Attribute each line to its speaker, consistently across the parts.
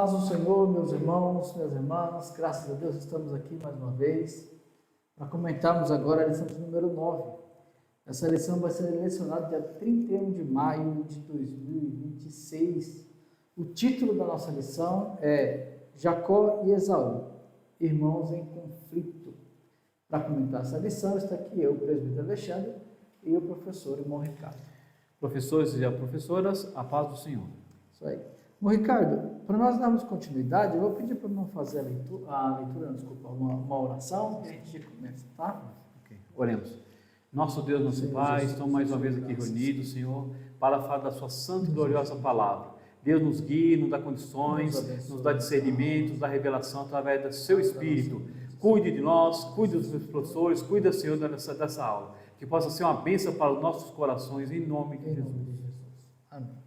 Speaker 1: Paz do Senhor, meus irmãos, minhas irmãs, graças a Deus estamos aqui mais uma vez para comentarmos agora a lição de número 9. Essa lição vai ser lecionada dia 31 de maio de 2026. O título da nossa lição é Jacó e Esaú, irmãos em conflito. Para comentar essa lição está aqui eu, o presbítero Alexandre, e o professor irmão Ricardo.
Speaker 2: Professores e professoras, a paz do Senhor.
Speaker 1: Isso aí. Bom, Ricardo, para nós darmos continuidade, eu vou pedir para não fazer uma oração, e a gente começa, tá?
Speaker 2: Okay. Oremos. Nosso Deus, nosso Pai, estamos mais uma vez aqui reunidos, Senhor, para falar da sua santa e gloriosa palavra. Deus nos guia, nos dá condições, nos dá discernimento, nos dá revelação através do seu Espírito. Cuide de nós, cuide dos meus professores, cuida, Senhor, dessa aula. Que possa ser uma bênção para os nossos corações, em nome de Jesus.
Speaker 1: Amém.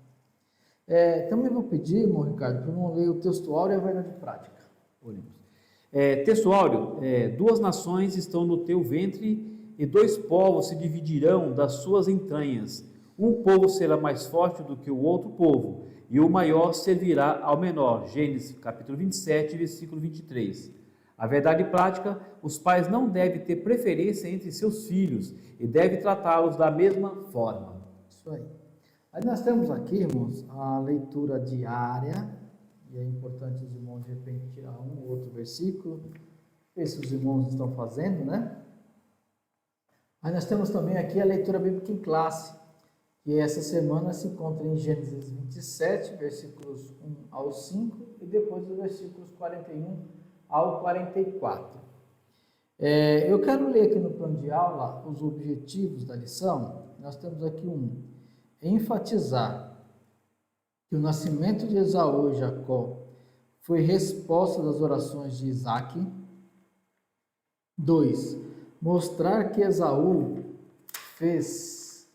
Speaker 1: Também vou pedir, irmão Ricardo, para não ler o texto áureo e a verdade prática.
Speaker 2: Oremos. Texto áureo, duas nações estão no teu ventre e dois povos se dividirão das suas entranhas. Um povo será mais forte do que o outro povo, e o maior servirá ao menor. Gênesis capítulo 27, versículo 23. A verdade prática, os pais não devem ter preferência entre seus filhos e devem tratá-los da mesma forma.
Speaker 1: Isso aí. Aí nós temos aqui, irmãos, a leitura diária, e é importante os irmãos de repente tirar um ou outro versículo, ver se os irmãos estão fazendo, né? Aí nós temos também aqui a leitura bíblica em classe, que essa semana se encontra em Gênesis 27, versículos 1 ao 5, e depois os versículos 41 ao 44. Eu quero ler aqui no plano de aula os objetivos da lição. Nós temos aqui enfatizar que o nascimento de Esaú e Jacó foi resposta das orações de Isaac. 2. Mostrar que Esaú fez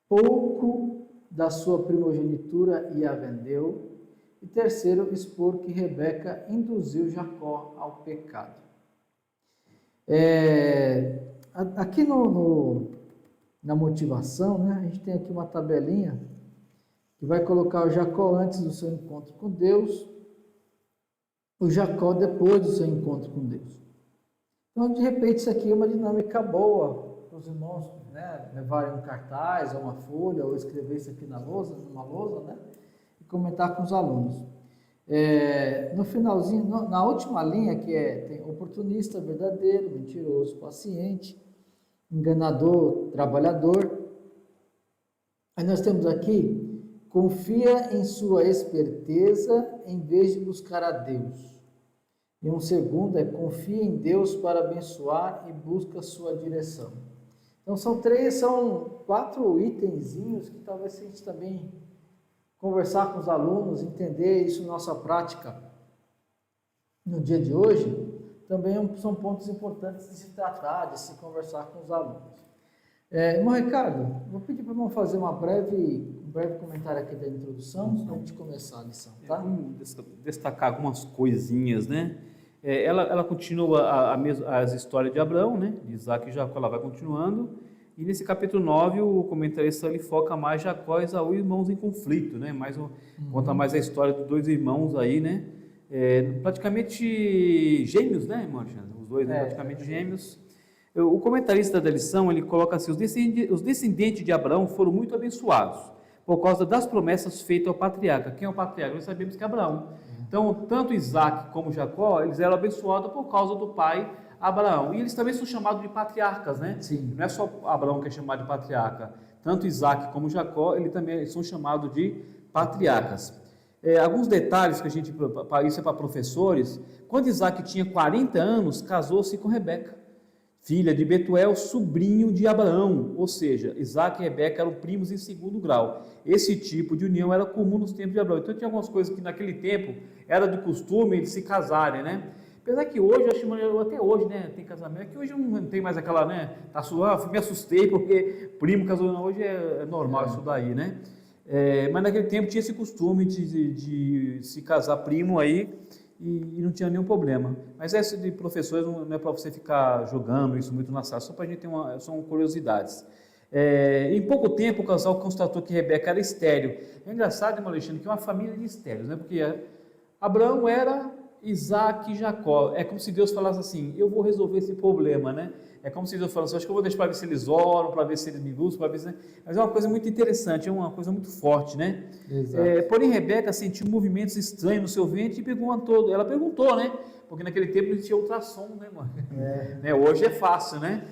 Speaker 1: pouco da sua primogenitura e a vendeu. E 3. Expor que Rebeca induziu Jacó ao pecado. Aqui na motivação, né, a gente tem aqui uma tabelinha que vai colocar o Jacó antes do seu encontro com Deus, o Jacó depois do seu encontro com Deus. Então, de repente, isso aqui é uma dinâmica boa para os irmãos, né, levarem um cartaz ou uma folha, ou escrever isso aqui numa lousa, né, e comentar com os alunos. No finalzinho, na última linha, que tem oportunista, verdadeiro, mentiroso, paciente, enganador, trabalhador. Aí nós temos aqui, confia em sua esperteza em vez de buscar a Deus. E um segundo confia em Deus para abençoar e busca a sua direção. Então são 4 itenzinhos que talvez a gente também conversar com os alunos, entender isso na nossa prática no dia de hoje, também são pontos importantes de se tratar, de se conversar com os alunos. Irmão Ricardo, vou pedir para o irmão fazer um breve comentário aqui da introdução, antes de a gente começar a lição, tá?
Speaker 2: Vamos destacar algumas coisinhas, né? Ela continua as histórias de Abraão, né? De Isaac e Jacó, ela vai continuando. E nesse capítulo 9, o comentarista ele foca mais Jacó e Esaú, irmãos em conflito, né? Conta mais a história dos dois irmãos aí, né? Praticamente gêmeos, né, irmão Alexandre? Os dois, né? Praticamente gêmeos. O comentarista da lição, ele coloca assim, os descendentes de Abraão foram muito abençoados, por causa das promessas feitas ao patriarca. Quem é o patriarca? Nós sabemos que é Abraão. Então, tanto Isaac como Jacó, eles eram abençoados por causa do pai Abraão. E eles também são chamados de patriarcas, né?
Speaker 1: Sim.
Speaker 2: Não é só Abraão que é chamado de patriarca. Tanto Isaac como Jacó, eles também são chamados de patriarcas. Alguns detalhes que isso é para professores. Quando Isaac tinha 40 anos, casou-se com Rebeca, filha de Betuel, sobrinho de Abraão. Ou seja, Isaac e Rebeca eram primos em segundo grau. Esse tipo de união era comum nos tempos de Abraão. Então tinha algumas coisas que naquele tempo era do costume de se casarem, né? Apesar que hoje, até hoje, né, tem casamento, que hoje não tem mais aquela, né, me assustei porque primo casou, hoje é normal isso daí, né? Mas naquele tempo tinha esse costume de se casar primo aí e não tinha nenhum problema. Mas essa de professores não é para você ficar jogando isso muito na sala, só para a gente ter são curiosidades. Em pouco tempo o casal constatou que Rebeca era estéril. É engraçado, irmão Alexandre, que é uma família de estéreis, né? Porque Abraão era Isaac e Jacó. É como se Deus falasse assim: eu vou resolver esse problema, né? É como se Deus falasse: acho que eu vou deixar para ver se eles oram, para ver se eles me buscam, para ver se... Mas é uma coisa muito interessante, é uma coisa muito forte, né? Porém, Rebeca sentiu movimentos estranhos no seu ventre e perguntou. Ela perguntou, né? Porque naquele tempo não existia ultrassom, né, mano? Né? Hoje é fácil, né?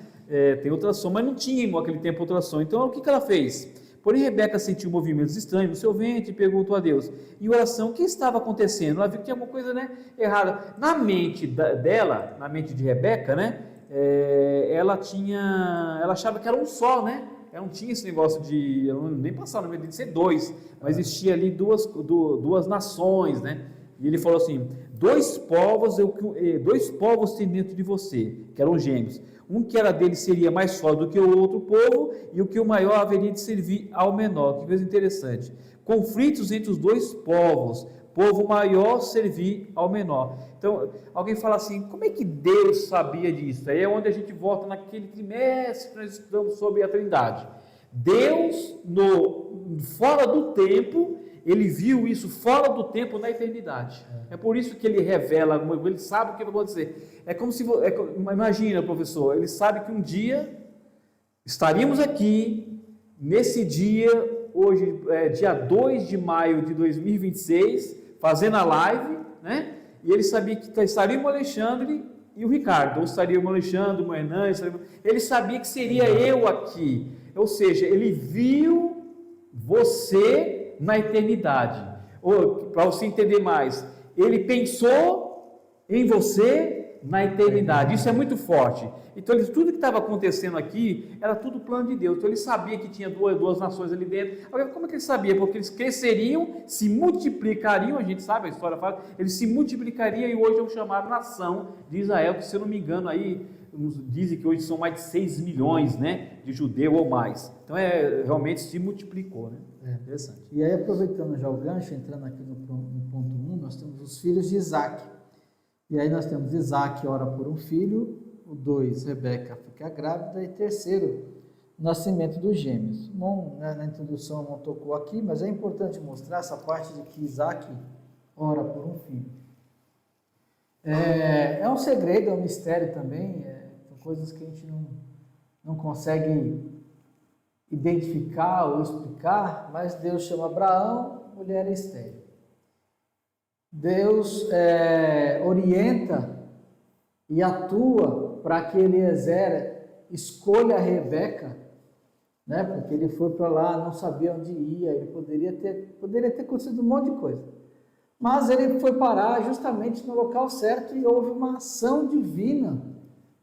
Speaker 2: Tem ultrassom, mas não tinha naquele tempo ultrassom. Então, o que ela fez? Porém, Rebeca sentiu movimentos estranhos no seu ventre e perguntou a Deus. Em oração, o que estava acontecendo? Ela viu que tinha alguma coisa, né, errada. Na mente dela, na mente de Rebeca, né, ela achava que era um só, né? Ela não tinha esse negócio de, ela nem passava no meio de ser dois, mas existia ali duas nações, né? E ele falou assim: dois povos tem dentro de você, que eram gêmeos. Um que era dele seria mais forte do que o outro povo, e o que o maior haveria de servir ao menor. Que coisa interessante. Conflitos entre os dois povos, povo maior servir ao menor. Então, alguém fala assim: como é que Deus sabia disso? Aí é onde a gente volta naquele trimestre que nós estudamos sobre a Trindade. Deus, fora do tempo, ele viu isso fora do tempo na eternidade. É por isso que ele revela, ele sabe o que vai acontecer. É como se, imagina, professor, ele sabe que um dia estaríamos aqui, nesse dia, hoje é dia 2 de maio de 2026, fazendo a live, né? E ele sabia que estaria o Alexandre e o Ricardo, ou estaria o Alexandre, o Hernan, ele sabia que seria eu aqui. Ou seja, ele viu você na eternidade. Para você entender mais, ele pensou em você na eternidade. Isso é muito forte. Então, tudo que estava acontecendo aqui era tudo plano de Deus. Então, ele sabia que tinha duas nações ali dentro. Agora, como é que ele sabia? Porque eles cresceriam, se multiplicariam, a gente sabe, a história fala, eles se multiplicariam e hoje é o chamado nação de Israel, que, se eu não me engano, aí dizem que hoje são mais de 6 milhões, né, de judeu ou mais. Então, realmente se multiplicou, né? Interessante.
Speaker 1: E aí, aproveitando já o gancho, entrando aqui no ponto 1, nós temos os filhos de Isaac. E aí nós temos Isaac ora por um filho, o 2, Rebeca fica grávida, e terceiro, o nascimento dos gêmeos. Bom, na introdução não tocou aqui, mas é importante mostrar essa parte de que Isaac ora por um filho. É um segredo, é um mistério também, são coisas que a gente não consegue identificar ou explicar, mas Deus chama Abraão, mulher estéril. Deus orienta e atua para que Eliezer escolha a Rebeca, né? Porque ele foi para lá, não sabia onde ia, ele poderia ter acontecido um monte de coisa. Mas ele foi parar justamente no local certo e houve uma ação divina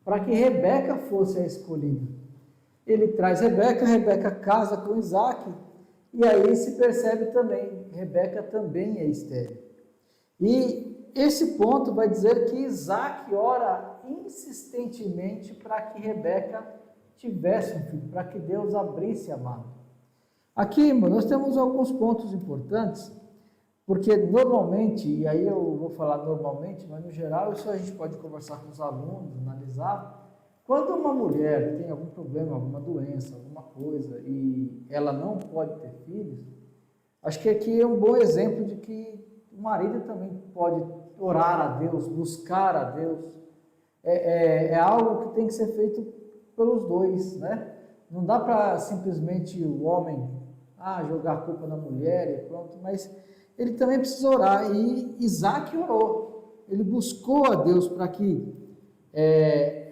Speaker 1: para que Rebeca fosse a escolhida. Ele traz Rebeca casa com Isaac, e aí se percebe também, Rebeca também é estéril. E esse ponto vai dizer que Isaac ora insistentemente para que Rebeca tivesse um filho, para que Deus abrisse a mão. Aqui, irmão, nós temos alguns pontos importantes, porque normalmente, e aí eu vou falar normalmente, mas no geral, isso a gente pode conversar com os alunos, analisar. Quando uma mulher tem algum problema, alguma doença, alguma coisa, e ela não pode ter filhos, acho que aqui é um bom exemplo de que o marido também pode orar a Deus, buscar a Deus. É algo que tem que ser feito pelos dois, né? Não dá para simplesmente o homem jogar a culpa na mulher e pronto, mas ele também precisa orar. E Isaac orou, ele buscou a Deus para que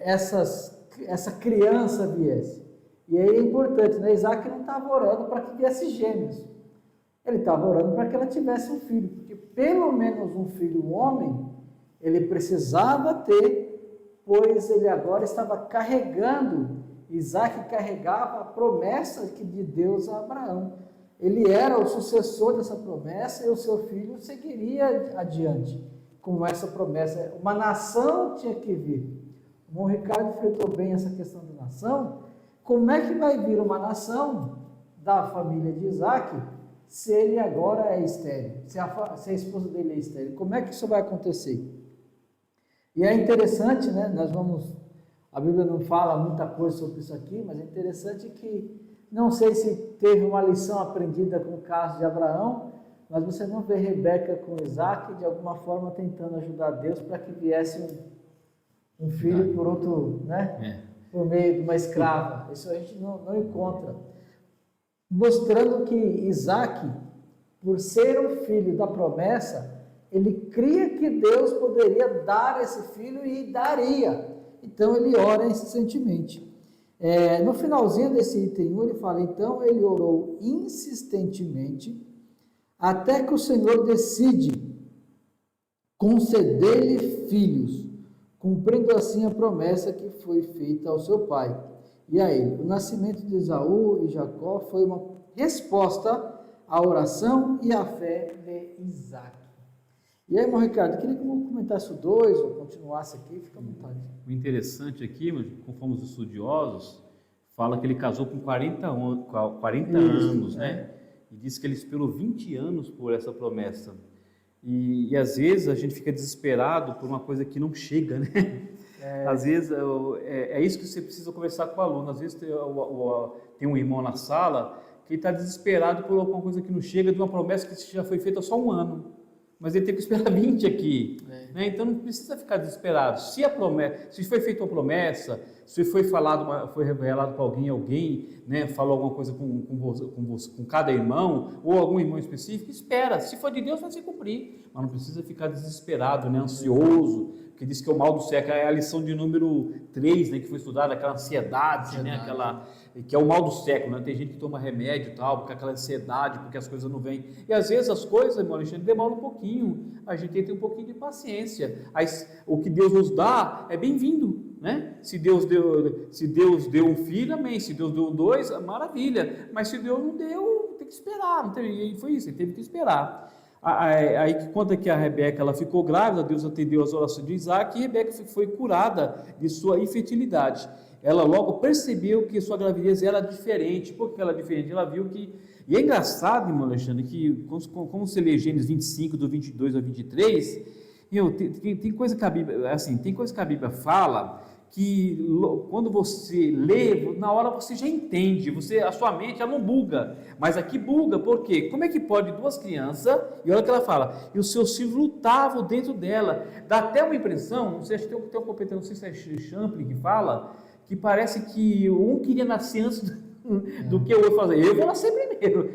Speaker 1: essa criança viesse. E aí é importante, né? Isaac não estava orando para que viesse gêmeos, ele estava orando para que ela tivesse um filho, porque pelo menos um filho homem ele precisava ter, pois ele agora estava carregando, Isaac carregava a promessa de Deus a Abraão. Ele era o sucessor dessa promessa e o seu filho seguiria adiante com essa promessa. Uma nação tinha que vir. O irmão Ricardo enfrentou bem essa questão da nação. Como é que vai vir uma nação da família de Isaac se ele agora é estéril, se a esposa dele é estéril? Como é que isso vai acontecer? E é interessante, né? A Bíblia não fala muita coisa sobre isso aqui, mas é interessante que, não sei se teve uma lição aprendida com o caso de Abraão, mas você não vê Rebeca com Isaac de alguma forma tentando ajudar Deus para que viesse um filho por outro, né? Por meio de uma escrava. Isso a gente não encontra. Mostrando que Isaac, por ser o filho da promessa, ele cria que Deus poderia dar esse filho e daria. Então ele ora insistentemente. No finalzinho desse item 1, ele fala: então ele orou insistentemente até que o Senhor decide conceder-lhe filhos, cumprindo assim a promessa que foi feita ao seu pai e a ele. O nascimento de Esaú e Jacó foi uma resposta à oração e à fé de Isaac. E aí, irmão Ricardo, eu queria que eu comentasse o 2, ou continuasse aqui, fica à vontade.
Speaker 2: O interessante aqui, conforme os estudiosos, fala que ele casou com 40 anos, né? E diz que ele esperou 20 anos por essa promessa. E às vezes a gente fica desesperado por uma coisa que não chega, né? Às vezes é isso que você precisa conversar com o aluno. Às vezes tem um irmão na sala que está desesperado por alguma coisa que não chega, de uma promessa que já foi feita há só um ano. Mas ele teve que esperar 20 aqui, né? Então não precisa ficar desesperado. Se foi feita uma promessa, se foi revelado para alguém, né, falou alguma coisa com cada irmão, ou algum irmão específico, espera. Se for de Deus, vai se cumprir. Mas não precisa ficar desesperado, né, ansioso, que diz que é o mal do século. É a lição de número 3, né, que foi estudada, aquela ansiedade, né, que é o mal do século, né? Tem gente que toma remédio e tal, porque aquela ansiedade, porque as coisas não vêm. E às vezes as coisas, irmão Alexandre, demoram um pouquinho. A gente tem que ter um pouquinho de paciência. O que Deus nos dá é bem-vindo, né? Se Deus deu um filho, amém. Se Deus deu 2, maravilha. Mas se Deus não deu, tem que esperar. E foi isso, ele teve que esperar. Aí que conta que a Rebeca, ela ficou grávida, Deus atendeu as orações de Isaac e Rebeca foi curada de sua infertilidade. Ela logo percebeu que sua gravidez era diferente. Por que ela era diferente? Ela viu que... E é engraçado, irmão Alexandre, que como você lê Gênesis 25, do 22 ao 23, tem coisa que a Bíblia, assim, tem coisa que a Bíblia fala que quando você lê, na hora você já entende, a sua mente ela não buga, mas aqui buga, por quê? Como é que pode 2 crianças, e olha o que ela fala, e os seus filhos lutavam dentro dela, dá até uma impressão, não sei se tem um competente, não sei se é Champlin que fala, que parece que um queria nascer antes do que o outro fazer. Eu vou nascer primeiro.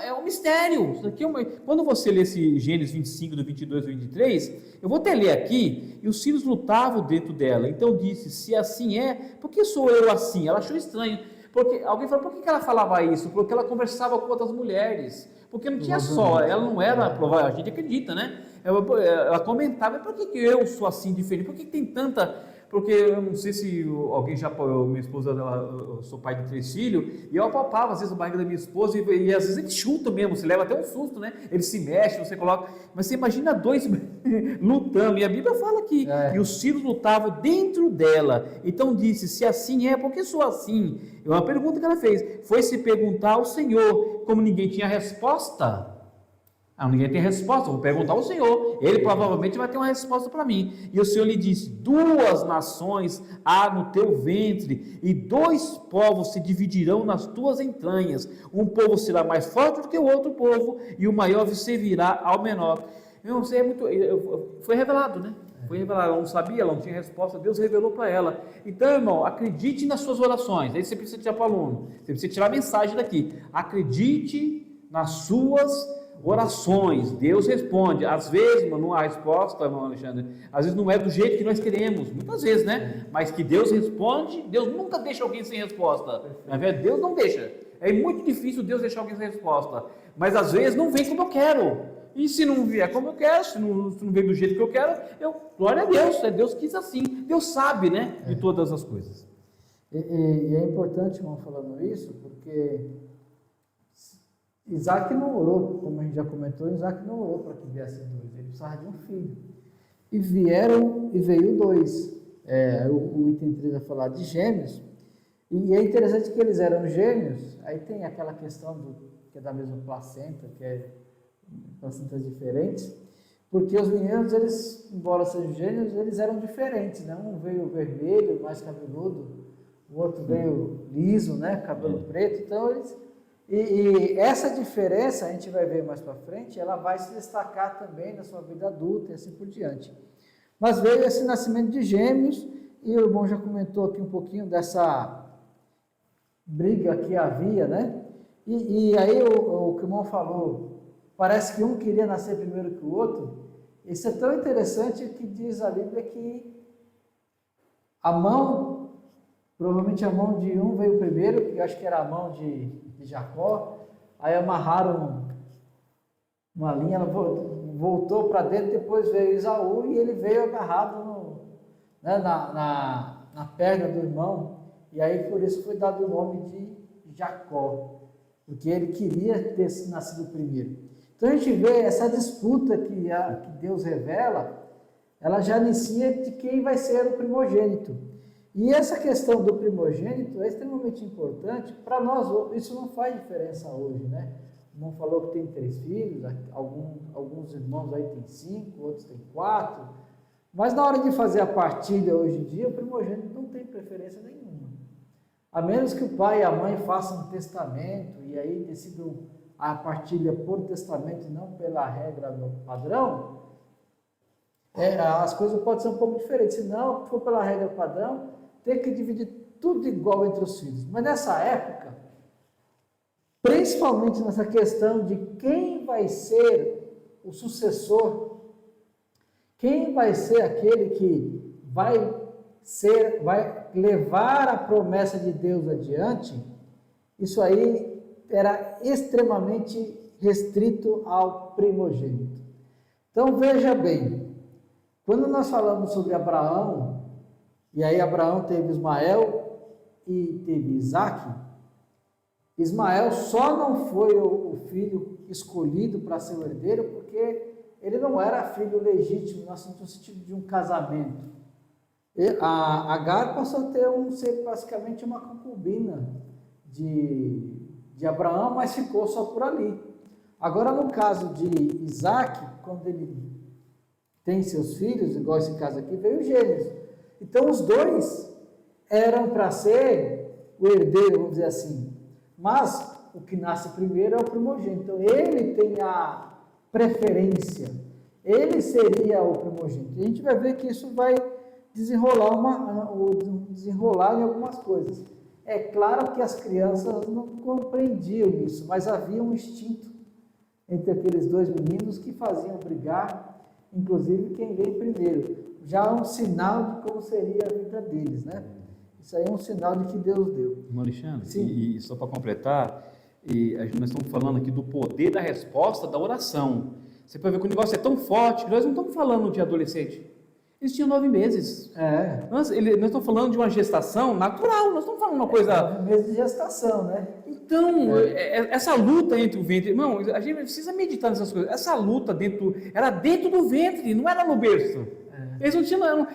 Speaker 2: É um mistério. Isso aqui quando você lê esse Gênesis 25, do 22 ao 23, eu vou até ler aqui, e os filhos lutavam dentro dela. Então disse, se assim é, por que sou eu assim? Ela achou estranho. Porque alguém falou, por que ela falava isso? Porque ela conversava com outras mulheres. Porque não tinha só, ela não era, a gente acredita, né? Ela comentava, por que eu sou assim diferente? Por que tem tanta... Porque eu não sei se alguém já apoiou, minha esposa, eu sou pai de 3 filhos, e eu apalpava às vezes a barriga da minha esposa, e às vezes ele chuta mesmo, você leva até um susto, né? Ele se mexe, você coloca, mas você imagina 2 lutando, e a Bíblia fala que e os filhos lutavam dentro dela. Então disse, se assim é, por que sou assim? É uma pergunta que ela fez, foi se perguntar ao Senhor, como ninguém tinha resposta. Ninguém tem resposta, vou perguntar ao Senhor, ele provavelmente vai ter uma resposta para mim. E o Senhor lhe disse, 2 nações há no teu ventre, e 2 povos se dividirão nas tuas entranhas, um povo será mais forte do que o outro povo, e o maior servirá ao menor. Eu não sei, foi revelado, né? Foi revelado, ela não sabia, ela não tinha resposta, Deus revelou para ela. Então, irmão, acredite nas suas orações, aí você precisa tirar para o aluno, você precisa tirar a mensagem daqui, acredite nas suas orações, Deus responde. Às vezes, não há resposta, irmão Alexandre, às vezes não é do jeito que nós queremos, muitas vezes, né? Mas que Deus responde, Deus nunca deixa alguém sem resposta. Na verdade, Deus não deixa. É muito difícil Deus deixar alguém sem resposta. Mas às vezes não vem como eu quero. E se não vier como eu quero, se não vem do jeito que eu quero, glória a Deus, Deus quis assim. Deus sabe, né? De todas as coisas.
Speaker 1: E é importante, irmão, falando isso, porque Isaac não orou, como a gente já comentou, Isaac não orou para que viessem 2, ele precisava de um filho. E veio 2. O item 3 vai falar de gêmeos, e é interessante que eles eram gêmeos, aí tem aquela questão que é da mesma placenta, que é placentas diferentes, porque os meninos, eles, embora sejam gêmeos, eles eram diferentes, né? Um veio vermelho, mais cabeludo, o outro veio liso, né? Cabelo preto, então E essa diferença, a gente vai ver mais para frente, ela vai se destacar também na sua vida adulta e assim por diante. Mas veio esse nascimento de gêmeos, e o irmão já comentou aqui um pouquinho dessa briga que havia, né? E aí o que o irmão falou, parece que um queria nascer primeiro que o outro. Isso é tão interessante que diz a Bíblia que a mão, provavelmente a mão de um veio primeiro, que eu acho que era a mão de Jacó, aí amarraram uma linha, ela voltou para dentro, depois veio Esaú e ele veio agarrado na perna do irmão, e aí por isso foi dado o nome de Jacó, porque ele queria ter nascido primeiro. Então a gente vê essa disputa que Deus revela, ela já inicia de quem vai ser o primogênito. E essa questão do primogênito é extremamente importante para nós. Isso não faz diferença hoje, né? O irmão falou que tem 3 filhos, alguns irmãos aí tem 5, outros tem 4. Mas na hora de fazer a partilha hoje em dia, o primogênito não tem preferência nenhuma. A menos que o pai e a mãe façam um testamento e aí decidam a partilha por testamento e não pela regra do padrão, as coisas podem ser um pouco diferentes. Se não for pela regra padrão, tem que dividir tudo igual entre os filhos. Mas nessa época, principalmente nessa questão de quem vai ser o sucessor, quem vai ser aquele que vai levar a promessa de Deus adiante, isso aí era extremamente restrito ao primogênito. Então veja bem, quando nós falamos sobre Abraão, e aí Abraão teve Ismael e teve Isaque, Ismael só não foi o filho escolhido para ser o herdeiro porque ele não era filho legítimo, no sentido de um casamento. A Agar passou a ser basicamente uma concubina de Abraão, mas ficou só por ali. Agora, no caso de Isaque, quando ele tem seus filhos, igual esse caso aqui, veio gêmeos. Então, os dois eram para ser o herdeiro, vamos dizer assim. Mas o que nasce primeiro é o primogênito. Então, ele tem a preferência. Ele seria o primogênito. E a gente vai ver que isso vai desenrolar em algumas coisas. É claro que as crianças não compreendiam isso, mas havia um instinto entre aqueles 2 meninos que faziam brigar, inclusive quem veio primeiro. Já é um sinal de como seria a vida deles, né? Isso aí é um sinal de que Deus deu.
Speaker 2: Irmão Alexandre, e só para completar, nós estamos falando aqui do poder da resposta da oração. Você pode ver que o negócio é tão forte que nós não estamos falando de adolescente. Eles tinham 9 meses. Nós estamos falando de uma gestação natural, nós estamos falando uma coisa...
Speaker 1: 9 meses de gestação, né?
Speaker 2: Então, essa luta entre o ventre... Irmão, a gente precisa meditar nessas coisas. Essa luta era dentro do ventre, não era no berço. Eles não tinham...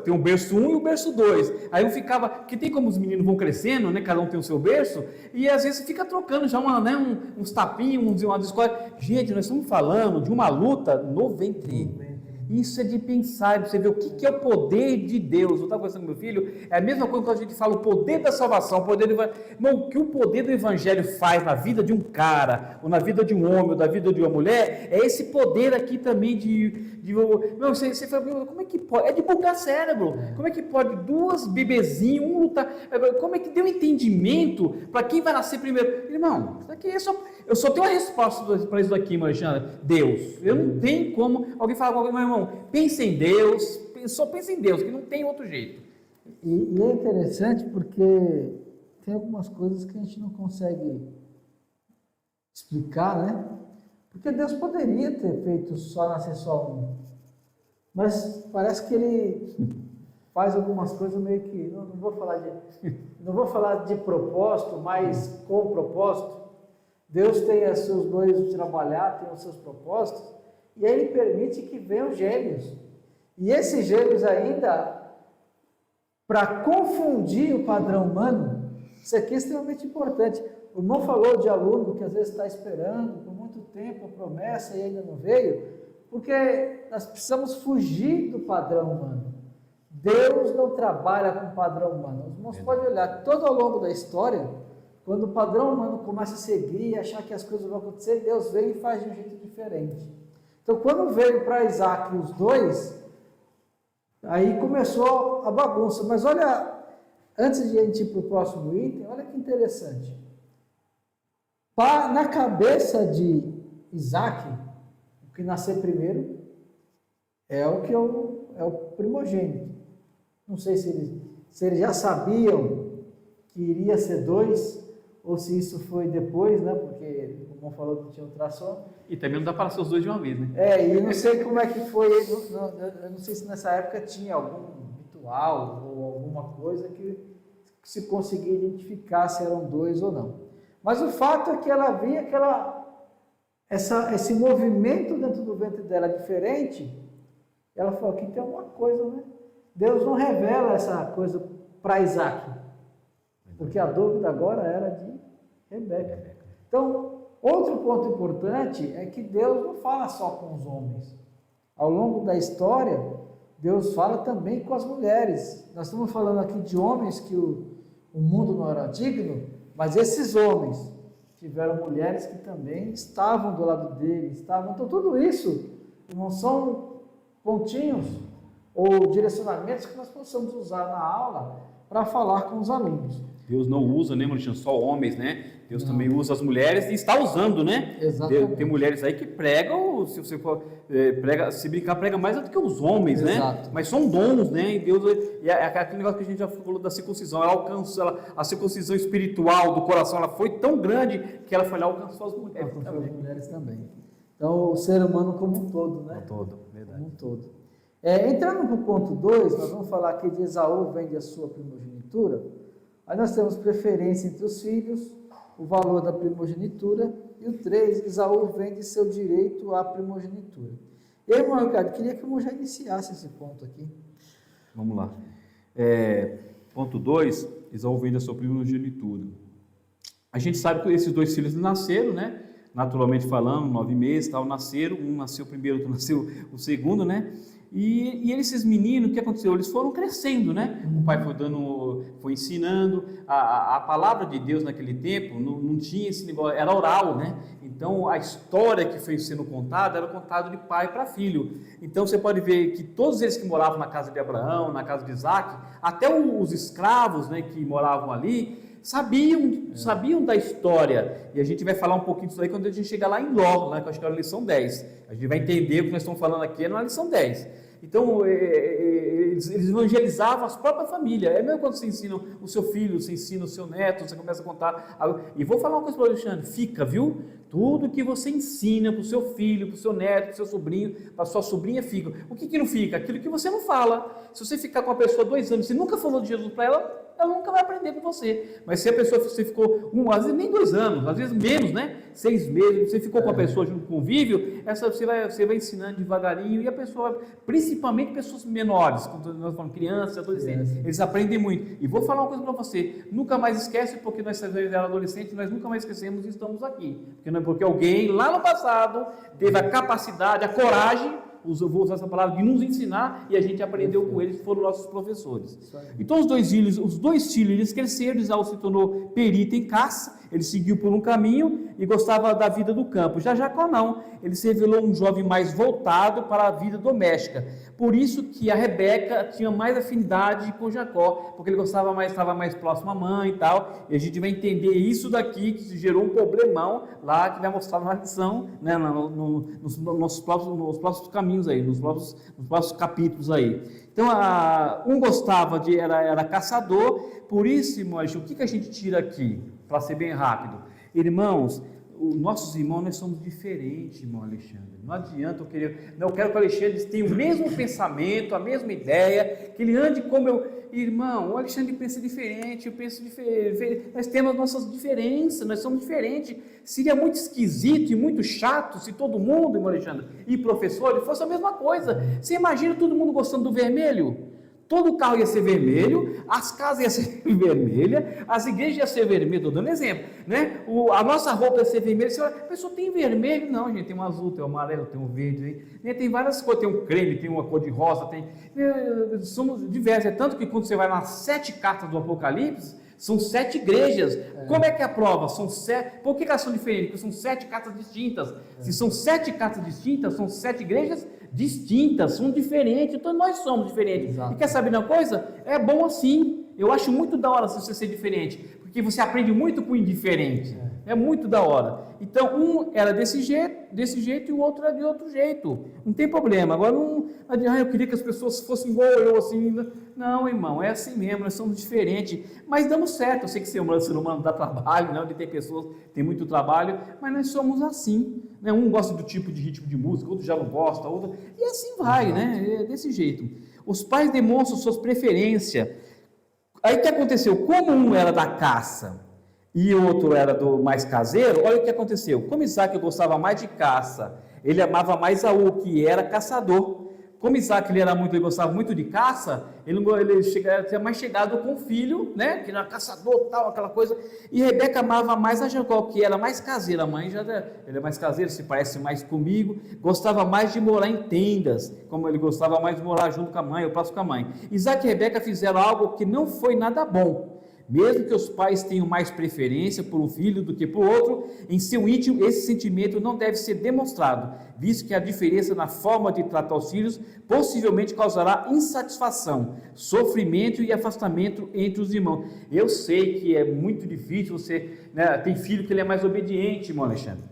Speaker 2: Tem o berço 1 e o berço 2. Aí um ficava... Porque tem como os meninos vão crescendo, né? Cada um tem o seu berço. E às vezes fica trocando já uns tapinhos, uma discórdia. Gente, nós estamos falando de uma luta no ventre. Isso é de pensar, de você ver o que é o poder de Deus. Eu estava conversando com meu filho, é a mesma coisa que a gente fala, o poder da salvação, o poder do evangelho. Irmão, o que o poder do evangelho faz na vida de um cara, ou na vida de um homem, ou na vida de uma mulher, é esse poder aqui também não, você fala, como é que pode? É de bugar cérebro. Como é que pode 2 bebezinhos, um lutar? Como é que deu entendimento para quem vai nascer primeiro? Irmão, isso aqui eu só tenho uma resposta para isso daqui, Alexandre. Deus. Eu não tenho como alguém falar com alguém, meu irmão, pense em Deus, só pense em Deus, que não tem outro jeito.
Speaker 1: E é interessante porque tem algumas coisas que a gente não consegue explicar, né? Porque Deus poderia ter feito nascer só um, mas parece que Ele faz algumas coisas meio que, não vou falar de propósito, mas com propósito. Deus tem os seus meios de trabalhar, tem os seus propósitos, e aí Ele permite que venham gêmeos. E esses gêmeos ainda, para confundir o padrão humano, isso aqui é extremamente importante. O irmão falou de aluno que às vezes está esperando por muito tempo a promessa e ainda não veio, porque nós precisamos fugir do padrão humano. Deus não trabalha com padrão humano. Os irmãos podem olhar todo ao longo da história, quando o padrão humano começa a seguir, achar que as coisas vão acontecer, Deus vem e faz de um jeito diferente. Então, quando veio para Isaac os dois, aí começou a bagunça. Mas olha, antes de a gente ir para o próximo item, olha que interessante. Na cabeça de Isaac, o que nascer primeiro é o primogênito. Não sei se eles já sabiam que iria ser dois, ou se isso foi depois, né? Porque o irmão falou que tinha ultrassom.
Speaker 2: E também não dá para ser os dois de uma vez, né?
Speaker 1: E não sei como é que foi, eu não sei se nessa época tinha algum ritual ou alguma coisa que se conseguia identificar se eram dois ou não. Mas o fato é que ela via que esse movimento dentro do ventre dela diferente. Ela falou, aqui tem alguma coisa, né? Deus não revela essa coisa para Isaac, porque a dúvida agora era de Rebeca. Então, outro ponto importante é que Deus não fala só com os homens. Ao longo da história, Deus fala também com as mulheres. Nós estamos falando aqui de homens que o mundo não era digno, mas esses homens tiveram mulheres que também estavam do lado dele, Então, tudo isso não são pontinhos ou direcionamentos que nós possamos usar na aula para falar com os alunos.
Speaker 2: Deus não usa, né, Maurício, só homens, né? Deus também usa as mulheres e está usando, né?
Speaker 1: Exatamente.
Speaker 2: Tem mulheres aí que pregam, se você for se brincar, prega mais do que os homens,
Speaker 1: Exato.
Speaker 2: né? Mas são dons, né? E Deus, aquele negócio que a gente já falou da circuncisão, a circuncisão espiritual do coração, ela foi tão grande que ela foi lá alcançou as mulheres também.
Speaker 1: Então, o ser humano como um todo, né?
Speaker 2: Verdade.
Speaker 1: Como um todo. Entrando para o ponto 2, nós vamos falar aqui de Esaú vende a sua primogenitura. Aí nós temos preferência entre os filhos, o valor da primogenitura, e o 3, Esaú vende seu direito à primogenitura. E aí, irmão Ricardo, queria que o irmão já iniciasse esse ponto aqui.
Speaker 2: Vamos lá. Ponto 2, Esaú vende a sua primogenitura. A gente sabe que esses dois filhos nasceram, né? Naturalmente falando, 9 meses, tal, nasceram, um nasceu primeiro, outro nasceu o segundo, né? E esses meninos, o que aconteceu? Eles foram crescendo, né? O pai foi ensinando, a palavra de Deus naquele tempo não tinha esse negócio, era oral, né? Então a história que foi sendo contada era contada de pai para filho. Então você pode ver que todos eles que moravam na casa de Abraão, na casa de Isaac, até os escravos, né, que moravam ali, sabiam da história, e a gente vai falar um pouquinho disso aí quando a gente chegar lá em Ló, né, que eu acho que é a lição 10, a gente vai entender o que nós estamos falando aqui na lição 10, então eles evangelizavam as próprias famílias, mesmo quando você ensina o seu filho, você ensina o seu neto, você começa a contar, e vou falar uma coisa para o Alexandre, fica, viu? Tudo que você ensina para o seu filho, para o seu neto, para o seu sobrinho, para a sua sobrinha, fica. O que não fica? Aquilo que você não fala. Se você ficar com a pessoa 2 anos, você nunca falou de Jesus para ela nunca vai aprender com você. Mas se a pessoa, você ficou, às vezes nem 2 anos, às vezes menos, né? 6 meses, você ficou com a pessoa junto com o convívio, você vai ensinando devagarinho, e a pessoa, principalmente pessoas menores, quando nós falamos crianças, adolescentes, eles aprendem muito. E vou falar uma coisa para você, nunca mais esquece, porque nós éramos adolescentes, nós nunca mais esquecemos e estamos aqui. Porque alguém lá no passado teve a capacidade, a coragem, vou usar essa palavra, de nos ensinar, e a gente aprendeu com eles, foram nossos professores. Então os dois filhos, eles cresceram, Esaú se tornou perito em caça, ele seguiu por um caminho e gostava da vida do campo. Já Jacó não, ele se revelou um jovem mais voltado para a vida doméstica. Por isso que a Rebeca tinha mais afinidade com Jacó, porque ele estava mais próximo à mãe e tal, e a gente vai entender isso daqui, que gerou um problemão lá, que vai mostrar na lição, né, nos próximos caminhos aí, nos próximos capítulos aí. Então, um gostava era caçador, por isso, irmãos, o que a gente tira aqui, para ser bem rápido? Irmãos, os nossos irmãos, nós somos diferentes, irmão Alexandre. Não adianta eu quero que o Alexandre tenha o mesmo pensamento, a mesma ideia, que ele ande como eu. Irmão, o Alexandre pensa diferente, eu penso diferente, nós temos as nossas diferenças, nós somos diferentes. Seria muito esquisito e muito chato se todo mundo, irmão Alexandre, e professor, fosse a mesma coisa. Você imagina todo mundo gostando do vermelho? Todo carro ia ser vermelho, as casas iam ser vermelhas, as igrejas iam ser vermelhas, estou dando exemplo, né? A nossa roupa ia ser vermelha. Você olha, a pessoa tem vermelho? Não, gente, tem um azul, tem um amarelo, tem um verde, tem várias cores, tem um creme, tem uma cor de rosa, somos diversos. É tanto que quando você vai nas 7 cartas do Apocalipse, São 7 igrejas. Como é que é a prova? São 7. Por que elas são diferentes? Porque são 7 cartas distintas. Se são 7 cartas distintas, são 7 igrejas distintas, são diferentes. Então nós somos diferentes.
Speaker 1: Exato.
Speaker 2: E quer saber de uma coisa? É bom assim. Eu acho muito da hora você ser diferente, porque você aprende muito com o indiferente. É muito da hora. Então, um era desse jeito e o outro era de outro jeito. Não tem problema. Agora, eu queria que as pessoas fossem igual eu, assim. Não, irmão, é assim mesmo, nós somos diferentes. Mas damos certo. Eu sei que ser humano dá trabalho, né? Onde tem pessoas que têm muito trabalho, mas nós somos assim. Né? Um gosta do tipo de ritmo de música, outro já não gosta, outro... E assim vai, né? É desse jeito. Os pais demonstram suas preferências. Aí o que aconteceu? Como um era da caça e o outro era do mais caseiro, olha o que aconteceu. Como Isaac gostava mais de caça, ele amava mais Esaú, que era caçador. Como Isaac ele gostava muito de caça, ele tinha mais chegado com o filho, né, que era caçador, tal, aquela coisa. E Rebeca amava mais a Jacó, que era mais caseira. A mãe ele é mais caseiro, se parece mais comigo. Gostava mais de morar em tendas, como ele gostava mais de morar junto com a mãe, ou próximo com a mãe. Isaac e Rebeca fizeram algo que não foi nada bom. Mesmo que os pais tenham mais preferência por um filho do que por outro, em seu íntimo esse sentimento não deve ser demonstrado, visto que a diferença na forma de tratar os filhos possivelmente causará insatisfação, sofrimento e afastamento entre os irmãos. Eu sei que é muito difícil tem filho que ele é mais obediente, irmão Alexandre.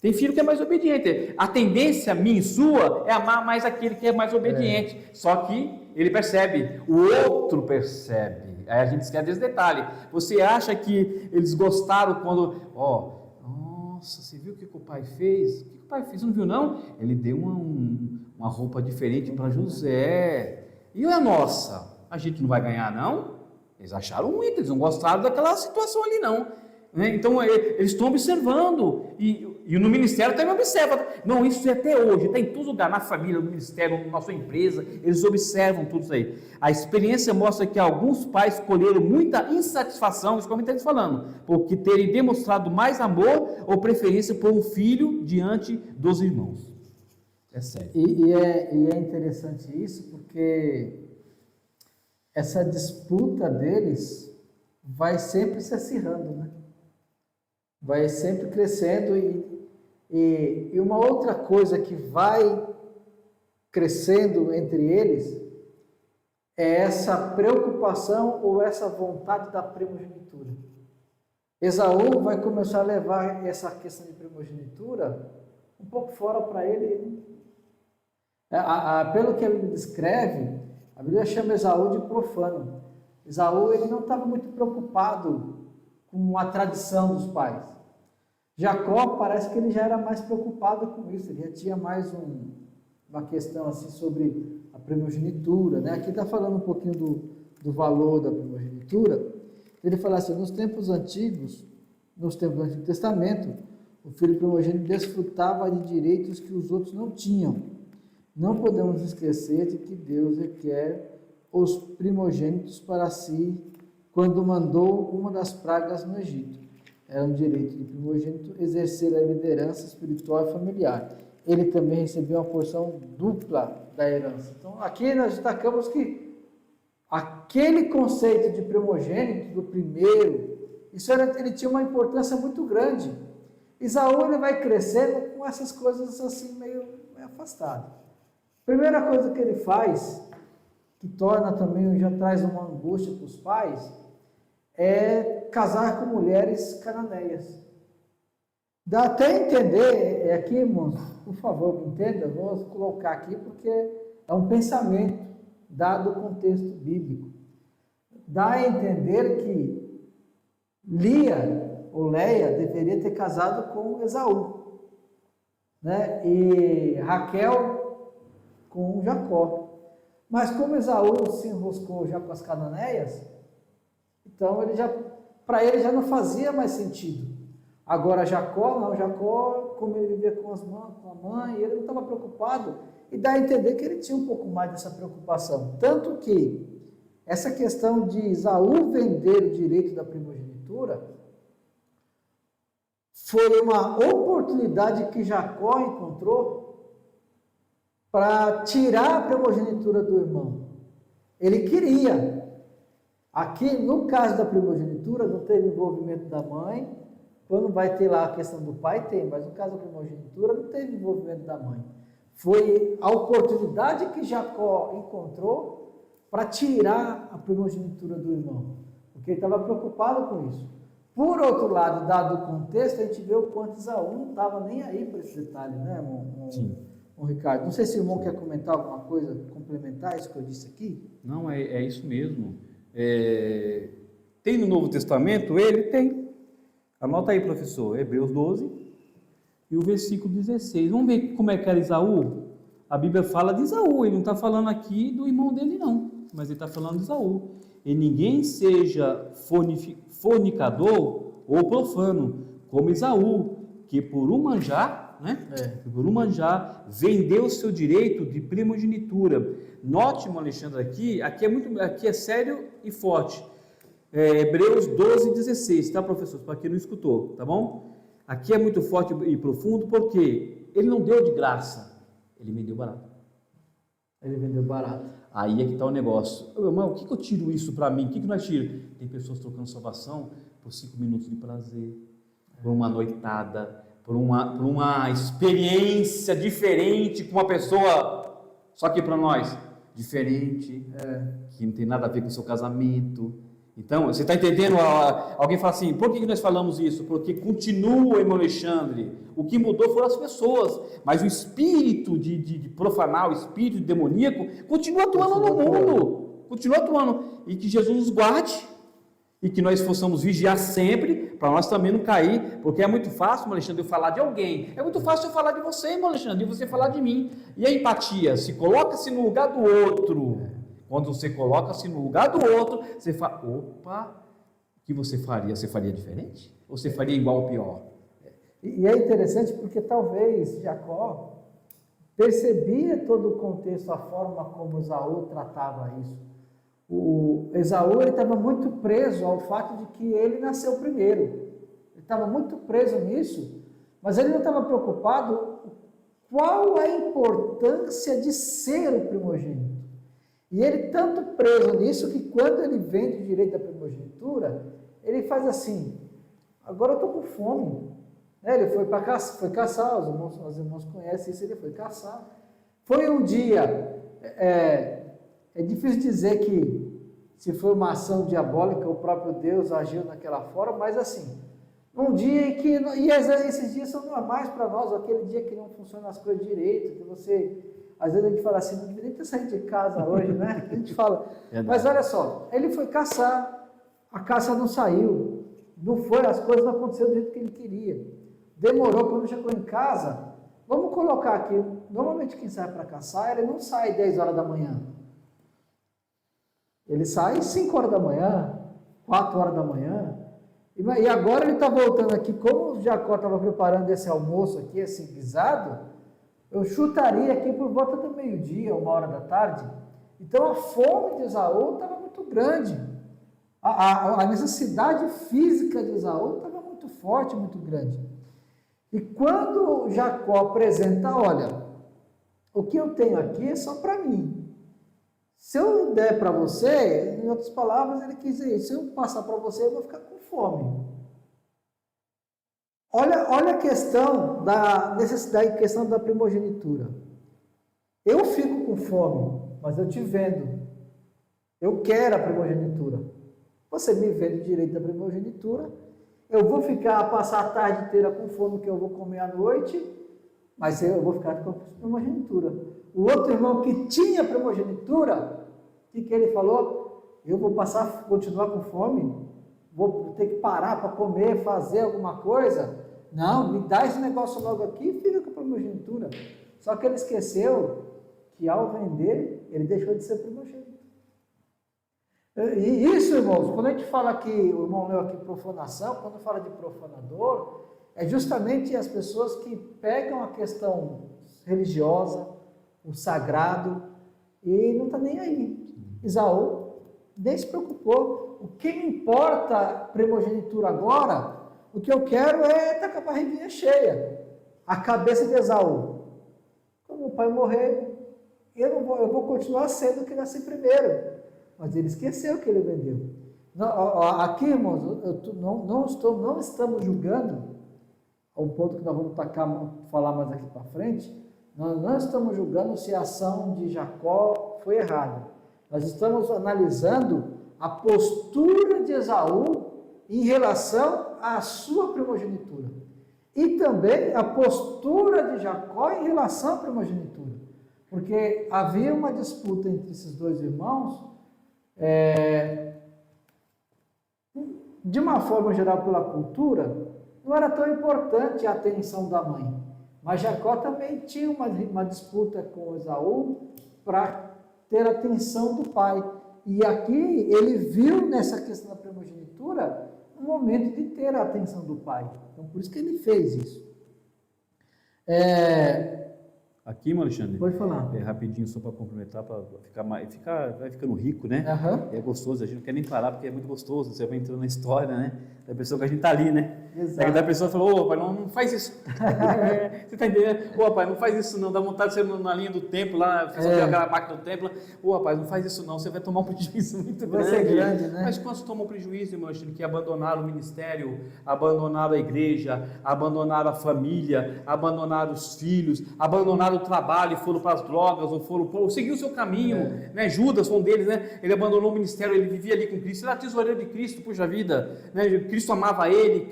Speaker 2: Tem filho que é mais obediente. A tendência minha e sua é amar mais aquele que é mais obediente. Só que ele percebe, o outro percebe. Aí a gente esquece desse detalhe. Você acha que eles gostaram quando... nossa, você viu o que o pai fez? O que o pai fez? Você não viu, não? Ele deu uma roupa diferente para José. E a nossa? A gente não vai ganhar, não? Eles acharam ruim, eles não gostaram daquela situação ali, não. Então, eles estão observando, e no ministério também observa. Não, isso é até hoje, está em todo lugar, na família, no ministério, na sua empresa, eles observam tudo isso aí. A experiência mostra que alguns pais colheram muita insatisfação, isso como está falando, porque terem demonstrado mais amor ou preferência por um filho diante dos irmãos. É sério.
Speaker 1: E é interessante isso, porque essa disputa deles vai sempre se acirrando, né? Vai sempre crescendo e uma outra coisa que vai crescendo entre eles é essa preocupação ou essa vontade da primogenitura. Esaú vai começar a levar essa questão de primogenitura um pouco fora para ele. Pelo que ele descreve, a Bíblia chama Esaú de profano. Esaú ele não estava muito preocupado com a tradição dos pais. Jacó parece que ele já era mais preocupado com isso, ele já tinha mais uma questão assim sobre a primogenitura, né? Aqui está falando um pouquinho do valor da primogenitura. Ele fala assim, nos tempos antigos do Antigo Testamento, o filho primogênito desfrutava de direitos que os outros não tinham. Não podemos esquecer de que Deus requer os primogênitos para si quando mandou uma das pragas no Egito. Era um direito do primogênito exercer a liderança espiritual e familiar. Ele também recebeu uma porção dupla da herança. Então, aqui nós destacamos que aquele conceito de primogênito, do primeiro, ele tinha uma importância muito grande. Esaú ele vai crescendo com essas coisas assim meio afastado. Primeira coisa que ele faz, que torna também, já traz uma angústia para os pais, é casar com mulheres cananeias. Dá até entender, aqui irmãos, por favor, me entenda, vou colocar aqui porque é um pensamento dado o contexto bíblico. Dá a entender que Lia ou Leia deveria ter casado com Esaú, né? E Raquel com Jacó. Mas como Esaú se enroscou já com as cananeias, então para ele já não fazia mais sentido. Agora Jacó, como ele vivia com a mãe, ele não estava preocupado, e dá a entender que ele tinha um pouco mais dessa preocupação. Tanto que essa questão de Esaú vender o direito da primogenitura foi uma oportunidade que Jacó encontrou para tirar a primogenitura do irmão. Ele queria. Aqui, no caso da primogenitura, não teve envolvimento da mãe. Quando vai ter lá a questão do pai, tem, mas no caso da primogenitura, não teve envolvimento da mãe. Foi a oportunidade que Jacó encontrou para tirar a primogenitura do irmão, porque ele estava preocupado com isso. Por outro lado, dado o contexto, a gente vê o quanto Esaú não estava nem aí para esse detalhe, né, Ricardo? Não sei se o irmão quer comentar alguma coisa, complementar isso que eu disse aqui.
Speaker 2: Não, é isso mesmo. Tem no Novo Testamento? Ele tem. Anota aí, professor, Hebreus 12 e o versículo 16. Vamos ver como é que era Esaú? A Bíblia fala de Esaú, ele não está falando aqui do irmão dele não, mas ele está falando de Esaú. E ninguém seja fornicador ou profano, como Esaú, que por um manjar, por um manjar, vendeu o seu direito de primogenitura. Note, irmão Alexandre, aqui é sério e forte. Hebreus 12, 16, tá, professor? Para quem não escutou, tá bom? Aqui é muito forte e profundo, porque ele não deu de graça, ele vendeu barato.
Speaker 1: Ele vendeu barato.
Speaker 2: Aí é que está o negócio. Irmão, o que eu tiro isso para mim? O que nós tiramos? Tem pessoas trocando salvação por 5 minutos de prazer, por uma noitada, por uma experiência diferente com uma pessoa, só que para nós, diferente, que não tem nada a ver com o seu casamento. Então, você está entendendo? Alguém fala assim, por que nós falamos isso? Porque continua, irmão Alexandre, o que mudou foram as pessoas, mas o espírito de profanar, o espírito de demoníaco, continua atuando no mundo, continua atuando, e que Jesus nos guarde, e que nós possamos vigiar sempre, para nós também não cair, porque é muito fácil, irmão Alexandre, eu falar de alguém, é muito fácil eu falar de você, irmão Alexandre, e você falar de mim, e a empatia, se coloca-se no lugar do outro. Quando você coloca-se no lugar do outro, você fala, opa, o que você faria? Você faria diferente? Ou você faria igual ou pior?
Speaker 1: E é interessante porque talvez Jacó percebia todo o contexto, a forma como Esaú tratava isso. O Esaú estava muito preso ao fato de que ele nasceu primeiro. Ele estava muito preso nisso, mas ele não estava preocupado qual a importância de ser o primogênito. E ele tanto preso nisso que quando ele vende o direito da primogenitura, ele faz assim, agora eu estou com fome. Ele foi caçar, os irmãos conhecem isso, ele foi caçar. Foi um dia, é difícil dizer que se foi uma ação diabólica, o próprio Deus agiu naquela forma, mas assim, um dia em que, e esses dias são normais para nós, aquele dia que não funcionam as coisas direito, que você... Às vezes a gente fala assim, não deveria ter saído de casa hoje, né? A gente fala, mas olha só, ele foi caçar, a caça não saiu, não foi, as coisas não aconteceram do jeito que ele queria. Demorou, quando chegou em casa, vamos colocar aqui, normalmente quem sai para caçar, ele não sai 10 horas da manhã. Ele sai 5 horas da manhã, 4 horas da manhã, e agora ele está voltando aqui, como o Jacó estava preparando esse almoço aqui, esse guisado, eu chutaria aqui por volta do meio-dia, 1 hora da tarde. Então a fome de Esaú estava muito grande. A necessidade física de Esaú estava muito forte, muito grande. E quando Jacó apresenta, olha, o que eu tenho aqui é só para mim. Se eu der para você, em outras palavras, ele quis dizer, se eu passar para você, eu vou ficar com fome. Olha a questão da necessidade, a questão da primogenitura. Eu fico com fome, mas eu te vendo. Eu quero a primogenitura. Você me vende o direito da primogenitura. Eu vou passar a tarde inteira com fome, que eu vou comer à noite, mas eu vou ficar com a primogenitura. O outro irmão que tinha primogenitura, o que ele falou? Eu vou continuar com fome? Vou ter que parar para comer, fazer alguma coisa? Não, me dá esse negócio logo aqui e fica com a primogenitura. Só que ele esqueceu que ao vender, ele deixou de ser primogênito. E isso, irmãos, quando a gente fala aqui, o irmão leu aqui profanação, quando fala de profanador, é justamente as pessoas que pegam a questão religiosa, o sagrado, e não está nem aí. Esaú nem se preocupou. O que me importa primogenitura agora? O que eu quero é estar com a barriguinha cheia. A cabeça de Esaú. Quando meu pai morrer, eu vou continuar sendo o que nasci primeiro. Mas ele esqueceu que ele vendeu. Aqui, irmãos, não estamos julgando, ao ponto que nós vamos falar mais aqui para frente, nós não estamos julgando se a ação de Jacó foi errada. Nós estamos analisando a postura de Esaú em relação à sua primogenitura. E também a postura de Jacó em relação à primogenitura. Porque havia uma disputa entre esses dois irmãos, de uma forma geral pela cultura, não era tão importante a atenção da mãe. Mas Jacó também tinha uma disputa com Esaú para ter a atenção do pai. E aqui ele viu nessa questão da primogenitura um momento de ter a atenção do pai. Então, por isso que ele fez isso.
Speaker 2: Aqui, Alexandre,
Speaker 1: pode falar.
Speaker 2: Rapidinho, só para complementar, para vai ficando rico, né?
Speaker 1: Uhum.
Speaker 2: É gostoso, a gente não quer nem parar, porque é muito gostoso, você vai entrando na história, né? Da pessoa que a gente está ali, né?
Speaker 1: Exato.
Speaker 2: Aí da pessoa falou, ô pai, não faz isso. Você está entendendo? Ô pai, não faz isso não, dá vontade de ser na linha do templo, lá, fazer aquela máquina do templo. Ô rapaz, não faz isso não, você vai tomar um prejuízo muito grande.
Speaker 1: Vai ser grande, né?
Speaker 2: Mas quantos tomam prejuízo, irmão, que abandonaram o ministério, abandonaram a igreja, abandonaram a família, abandonaram os filhos, abandonaram o trabalho e foram para as drogas, ou seguiu o seu caminho, né? Judas foi um deles, né? Ele abandonou o ministério, ele vivia ali com Cristo, ele era tesoureiro de Cristo, puxa vida, né? Cristo amava ele,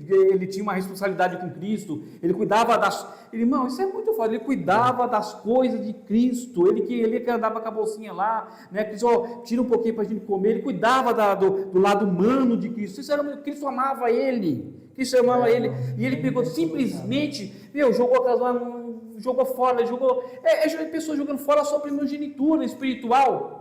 Speaker 2: ele tinha uma responsabilidade com Cristo, ele cuidava irmão, isso é muito foda, ele cuidava das coisas de Cristo, ele que andava com a bolsinha lá, né? Tira um pouquinho para a gente comer, ele cuidava do lado humano de Cristo, Cristo amava ele, e ele pegou simplesmente, jogou fora, pessoas jogando fora a sua primogenitura espiritual.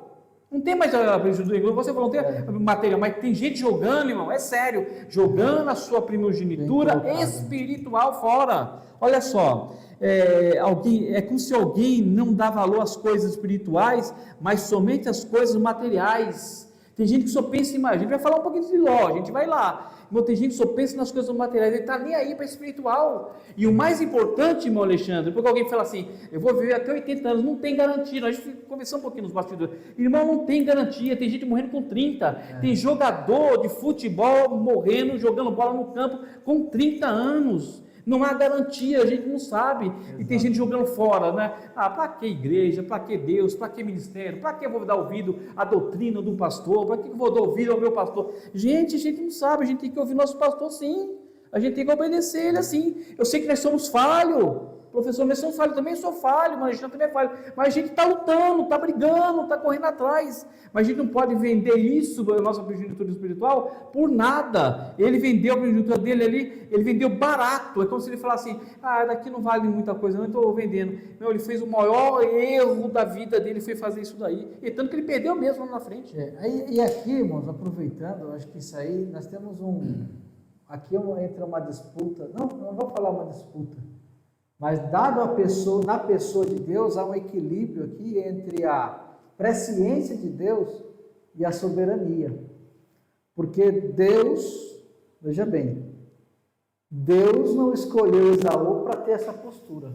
Speaker 2: Não tem mais a primogenitura, você falou, não tem matéria, mas tem gente jogando, irmão, é sério, jogando a sua primogenitura espiritual fora. Olha só, é como se alguém não dá valor às coisas espirituais, mas somente às coisas materiais. Tem gente que só pensa em mais. A gente vai falar um pouquinho de Ló, a gente vai lá. Irmão, tem gente que só pensa nas coisas materiais, ele está nem aí para espiritual. E o mais importante, irmão Alexandre, porque alguém fala assim, eu vou viver até 80 anos, não tem garantia. A gente conversou um pouquinho nos bastidores. Irmão, não tem garantia, tem gente morrendo com 30. Tem jogador de futebol morrendo, jogando bola no campo com 30 anos. Não há garantia, a gente não sabe. Exato. E tem gente jogando fora, né? Para que igreja? Para que Deus? Para que ministério? Para que eu vou dar ouvido à doutrina do pastor? Para que eu vou dar ouvido ao meu pastor? Gente, a gente não sabe, a gente tem que ouvir nosso pastor sim. A gente tem que obedecer ele assim. Eu sei que nós somos falhos. Professor, nós somos falhos também, eu sou falho, mas a gente também é falho. Mas a gente está lutando, está brigando, está correndo atrás. Mas a gente não pode vender isso, a nossa primogenitura espiritual, por nada. Ele vendeu a primogenitura dele ali, ele vendeu barato. É como se ele falasse assim, daqui não vale muita coisa, não estou vendendo. Não, ele fez o maior erro da vida dele, foi fazer isso daí. E tanto que ele perdeu mesmo lá na frente.
Speaker 1: E aqui, irmãos, aproveitando, acho que isso aí, nós temos aqui entra uma disputa, não vou falar uma disputa, mas dado na pessoa de Deus, há um equilíbrio aqui entre a presciência de Deus e a soberania. Porque Deus, veja bem, Deus não escolheu Esaú para ter essa postura.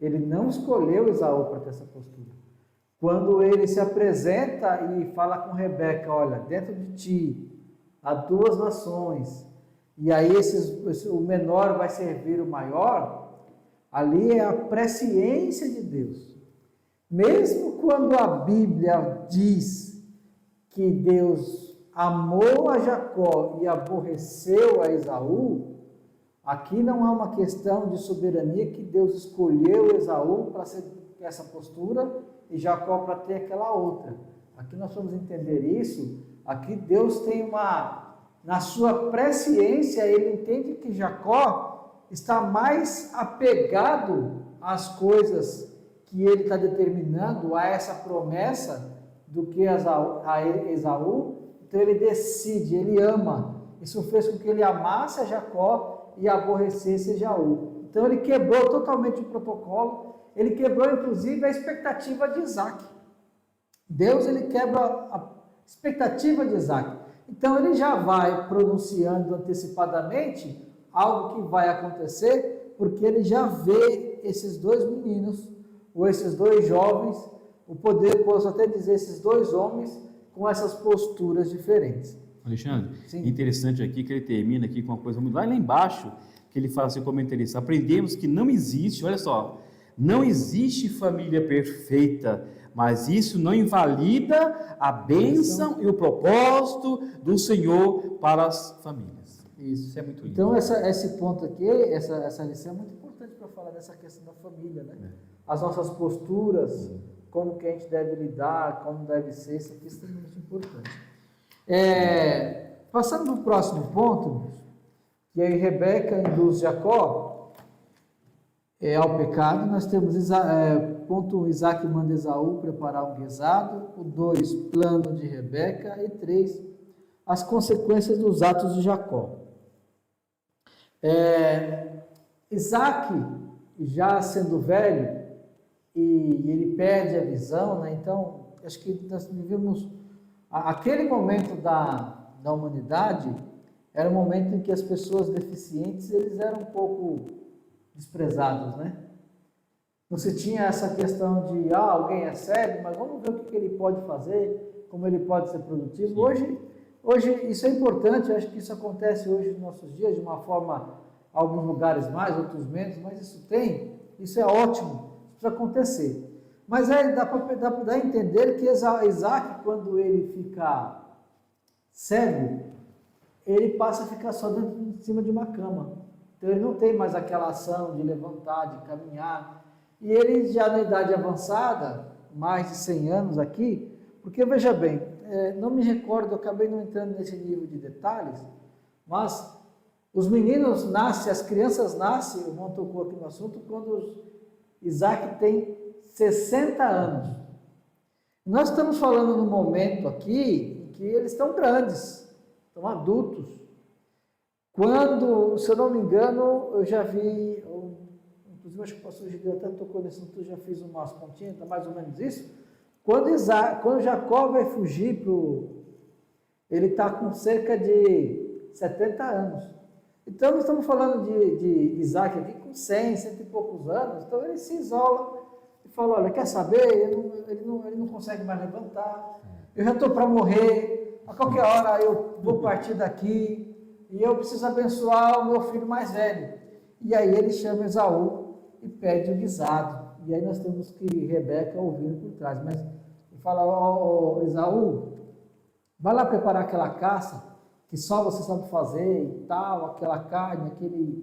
Speaker 1: Ele não escolheu Esaú para ter essa postura. Quando ele se apresenta e fala com Rebeca, olha, dentro de ti há duas nações, e aí o menor vai servir o maior, ali é a presciência de Deus. Mesmo quando a Bíblia diz que Deus amou a Jacó e aborreceu a Esaú, aqui não há uma questão de soberania que Deus escolheu Esaú para ser essa postura e Jacó para ter aquela outra. Aqui nós vamos entender isso. Aqui Deus tem na sua presciência, ele entende que Jacó está mais apegado às coisas que ele está determinando, a essa promessa, do que a Esaú. Então ele decide, ele ama. Isso fez com que ele amasse a Jacó e aborrecesse a Esaú. Então ele quebrou totalmente o protocolo, ele quebrou inclusive a expectativa de Isaac. Deus, ele quebra a expectativa de Isaac. Então ele já vai pronunciando antecipadamente algo que vai acontecer, porque ele já vê esses dois meninos, ou esses dois jovens, posso até dizer esses dois homens, com essas posturas diferentes.
Speaker 2: Alexandre,
Speaker 1: Sim.
Speaker 2: interessante aqui que ele termina aqui com uma coisa muito lá embaixo, que ele fala assim como interesse. Aprendemos que não existe, olha só, não existe família perfeita, mas isso não invalida a bênção e o propósito do Senhor para as famílias. Isso é muito lindo.
Speaker 1: Então, esse ponto aqui, essa lição é muito importante para falar dessa questão da família, né? As nossas posturas, como que a gente deve lidar, como deve ser, isso aqui é extremamente importante. Passando para o próximo ponto, que aí Rebeca induz Jacó ao pecado, nós temos ponto 1, Isaac manda Esaú preparar um guisado, o 2, plano de Rebeca, e 3, as consequências dos atos de Jacó. Isaac, já sendo velho, e ele perde a visão, né? Então, acho que nós vivemos aquele momento da humanidade, era um momento em que as pessoas deficientes, eles eram um pouco desprezados, né? Não se tinha essa questão de, alguém é cego, mas vamos ver o que ele pode fazer, como ele pode ser produtivo. Hoje isso é importante, eu acho que isso acontece hoje nos nossos dias, de uma forma, alguns lugares mais, outros menos, mas isso é ótimo, isso precisa acontecer. Mas dá para entender que Isaac, quando ele fica cego, ele passa a ficar só em cima de uma cama. Então ele não tem mais aquela ação de levantar, de caminhar. E ele já na idade avançada, mais de 100 anos aqui, porque veja bem, não me recordo, eu acabei não entrando nesse nível de detalhes, mas os meninos nascem, as crianças nascem, o irmão tocou aqui no assunto, quando Isaac tem 60 anos. Nós estamos falando num momento aqui em que eles estão grandes, estão adultos. Quando, se eu não me engano, eu já vi, inclusive acho que o pastor Gideon até tocou nesse assunto, eu já fiz umas pontinhas, tá mais ou menos isso. Quando Jacó vai fugir ele está com cerca de 70 anos. Então nós estamos falando de Isaac aqui com 100 e poucos anos, então ele se isola e fala, olha, quer saber, ele não consegue mais levantar, eu já estou para morrer, a qualquer hora eu vou partir daqui, e eu preciso abençoar o meu filho mais velho. E aí ele chama Esaú e pede o guisado. E aí nós temos que Rebeca ouvindo por trás. Mas ele fala, Esaú, vai lá preparar aquela caça que só você sabe fazer e tal, aquela carne,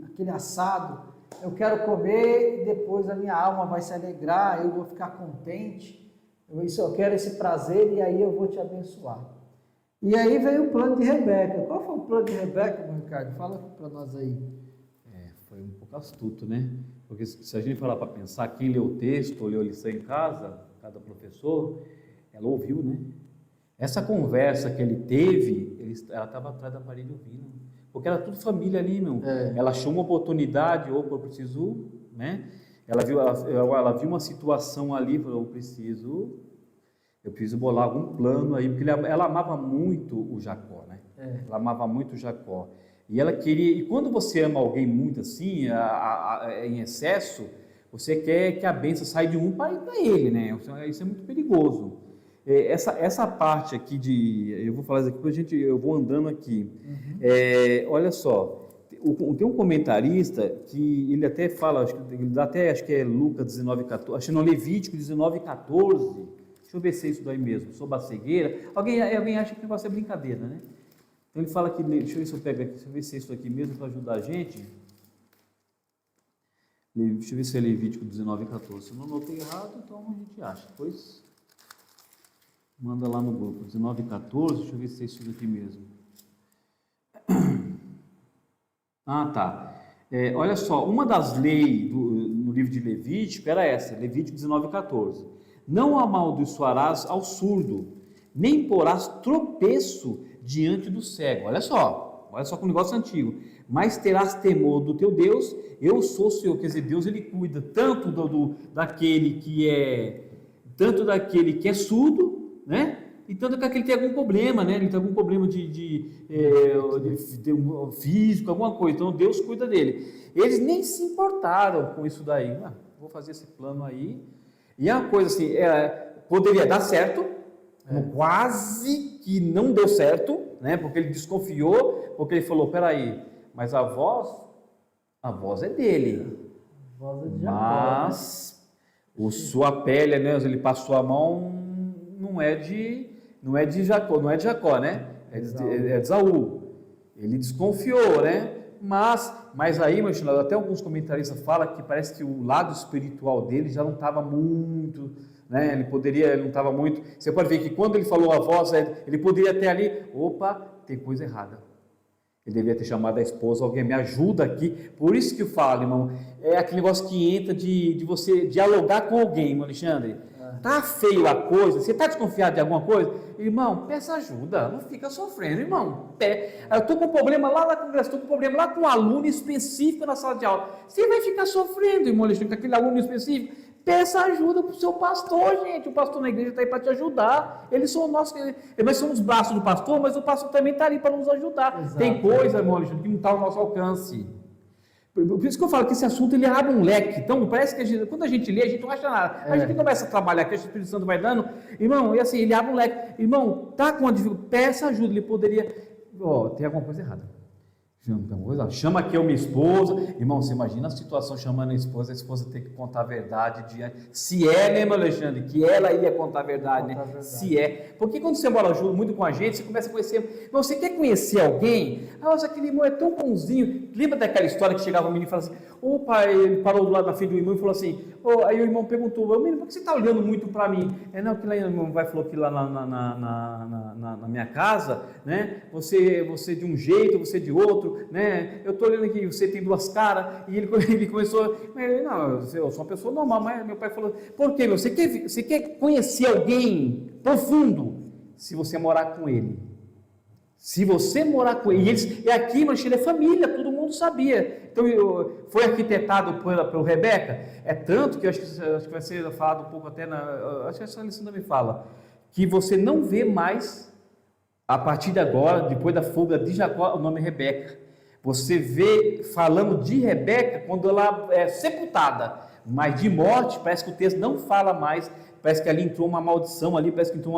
Speaker 1: aquele assado. Eu quero comer e depois a minha alma vai se alegrar, eu vou ficar contente. Eu quero esse prazer e aí eu vou te abençoar. E aí veio o plano de Rebeca. Qual foi o plano de Rebeca, meu Ricardo? Fala para nós aí.
Speaker 2: Foi um pouco astuto, né? Porque se a gente falar para pensar, quem leu o texto, ou leu a lição em casa, cada professor, ela ouviu, né? Essa conversa que ele teve, ela estava atrás da parede ouvindo. Porque era tudo família ali, meu. Ela achou uma oportunidade, eu preciso, né? Ela viu uma situação ali, falou, eu preciso bolar algum plano aí, porque ela amava muito o Jacó, né? Ela amava muito o Jacó. E ela queria, e quando você ama alguém muito assim, em excesso, você quer que a bênção saia de um para ele, né? Isso é muito perigoso. Essa parte aqui eu vou falar isso aqui, eu vou andando aqui. Olha só, tem um comentarista que ele até fala, acho que é Lucas 19:14, acho que não, Levítico 19:14. Deixa eu ver se é isso daí mesmo, sobre a cegueira. Alguém acha que o negócio é brincadeira, né? Então ele fala que, deixa eu ver se eu pego aqui, deixa eu ver se é isso aqui mesmo para ajudar a gente. Deixa eu ver se é Levítico 19:14. Se eu não anotei errado, então a gente acha. Depois manda lá no grupo. 19:14, deixa eu ver se é isso aqui mesmo. Tá. Olha só, uma das leis no livro de Levítico era essa, Levítico 19:14. Não amaldiçoarás ao surdo, nem porás tropeço diante do cego. Olha só que o negócio antigo. Mas terás temor do teu Deus, eu sou o Senhor. Quer dizer, Deus ele cuida tanto daquele que é surdo, né? E tanto que aquele tem algum problema, né? Ele tem algum problema de físico, alguma coisa. Então Deus cuida dele. Eles nem se importaram com isso daí. Vou fazer esse plano aí. E é uma coisa assim, poderia dar certo, Quase que não deu certo, né? Porque ele desconfiou, porque ele falou, peraí, mas a voz é dele.
Speaker 1: A voz é de Jacó,
Speaker 2: Mas sua pele, né? Ele passou a mão, não é de Jacó, né? É de Esaú. Ele desconfiou, né? Mas aí, meu filho, até alguns comentaristas falam que parece que o lado espiritual dele já não estava muito, né? Ele não estava muito. Você pode ver que quando ele falou a voz, ele poderia ter ali, opa, tem coisa errada. Ele devia ter chamado a esposa, alguém me ajuda aqui. Por isso que eu falo, irmão, é aquele negócio que entra de você dialogar com alguém, irmão Alexandre. Tá feio a coisa, você está desconfiado de alguma coisa? Irmão, peça ajuda, não fica sofrendo, irmão. Eu estou com problema lá na congresso, estou com problema lá com um aluno específico na sala de aula. Você vai ficar sofrendo, irmão Alexandre, com aquele aluno específico? Peça ajuda para o seu pastor, gente. O pastor na igreja está aí para te ajudar. Eles são nossos, nós somos braços do pastor, mas o pastor também está ali para nos ajudar. Exato. Tem coisa, irmão Alexandre, que não está ao nosso alcance. Por isso que eu falo que esse assunto ele abre um leque. Então, parece que quando a gente lê, a gente não acha nada. A gente começa a trabalhar, que o Espírito Santo vai dando, irmão, e assim, ele abre um leque. Irmão, tá com uma dificuldade, peça ajuda. Ele poderia, tem alguma coisa errada. Chama aqui a minha esposa. Irmão, você imagina a situação chamando a esposa ter que contar a verdade diante. Se é, né, irmão Alexandre, que ela ia contar a verdade, né? Se é. Porque quando você mora junto muito com a gente, você começa a conhecer. Irmão, você quer conhecer alguém? Nossa, aquele irmão é tão bonzinho. Lembra daquela história que chegava um menino e falava assim: ô pai, ele parou do lado da frente do irmão e falou assim: aí o irmão perguntou: menino, por que você está olhando muito para mim? Não, que lá o irmão vai falou que lá na minha casa, né? Você de um jeito, você de outro. Né? Eu estou olhando aqui, você tem duas caras, e ele começou, não, eu sou uma pessoa normal, mas meu pai falou, por quê, meu? Você quer conhecer alguém profundo? Se você morar com ele. Se você morar com ele, e aqui, mas ele é família, todo mundo sabia. Então, foi arquitetado pelo Rebeca, é tanto que eu acho que vai ser falado um pouco até, acho que essa lição também fala, que você não vê mais, a partir de agora, depois da fuga de Jacó, o nome Rebeca. Você vê falando de Rebeca quando ela é sepultada, mas de morte parece que o texto não fala mais, parece que ali entrou uma maldição ali, parece que entrou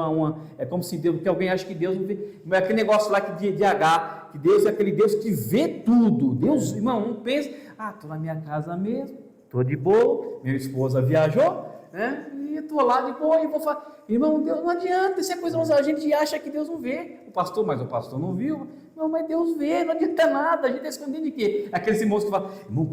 Speaker 2: é como se Deus, porque alguém acha que Deus não vê, não é aquele negócio lá de H, que Deus é aquele Deus que vê tudo. Deus, irmão, não pensa, estou na minha casa mesmo, estou de boa, minha esposa viajou, né? E estou lá de boa e vou falar, irmão, Deus não adianta, isso é coisa, a gente acha que Deus não vê, mas o pastor não viu. Não, mas Deus vê, não adianta nada, a gente está escondendo de quê? Aqueles irmãos que falam, irmão,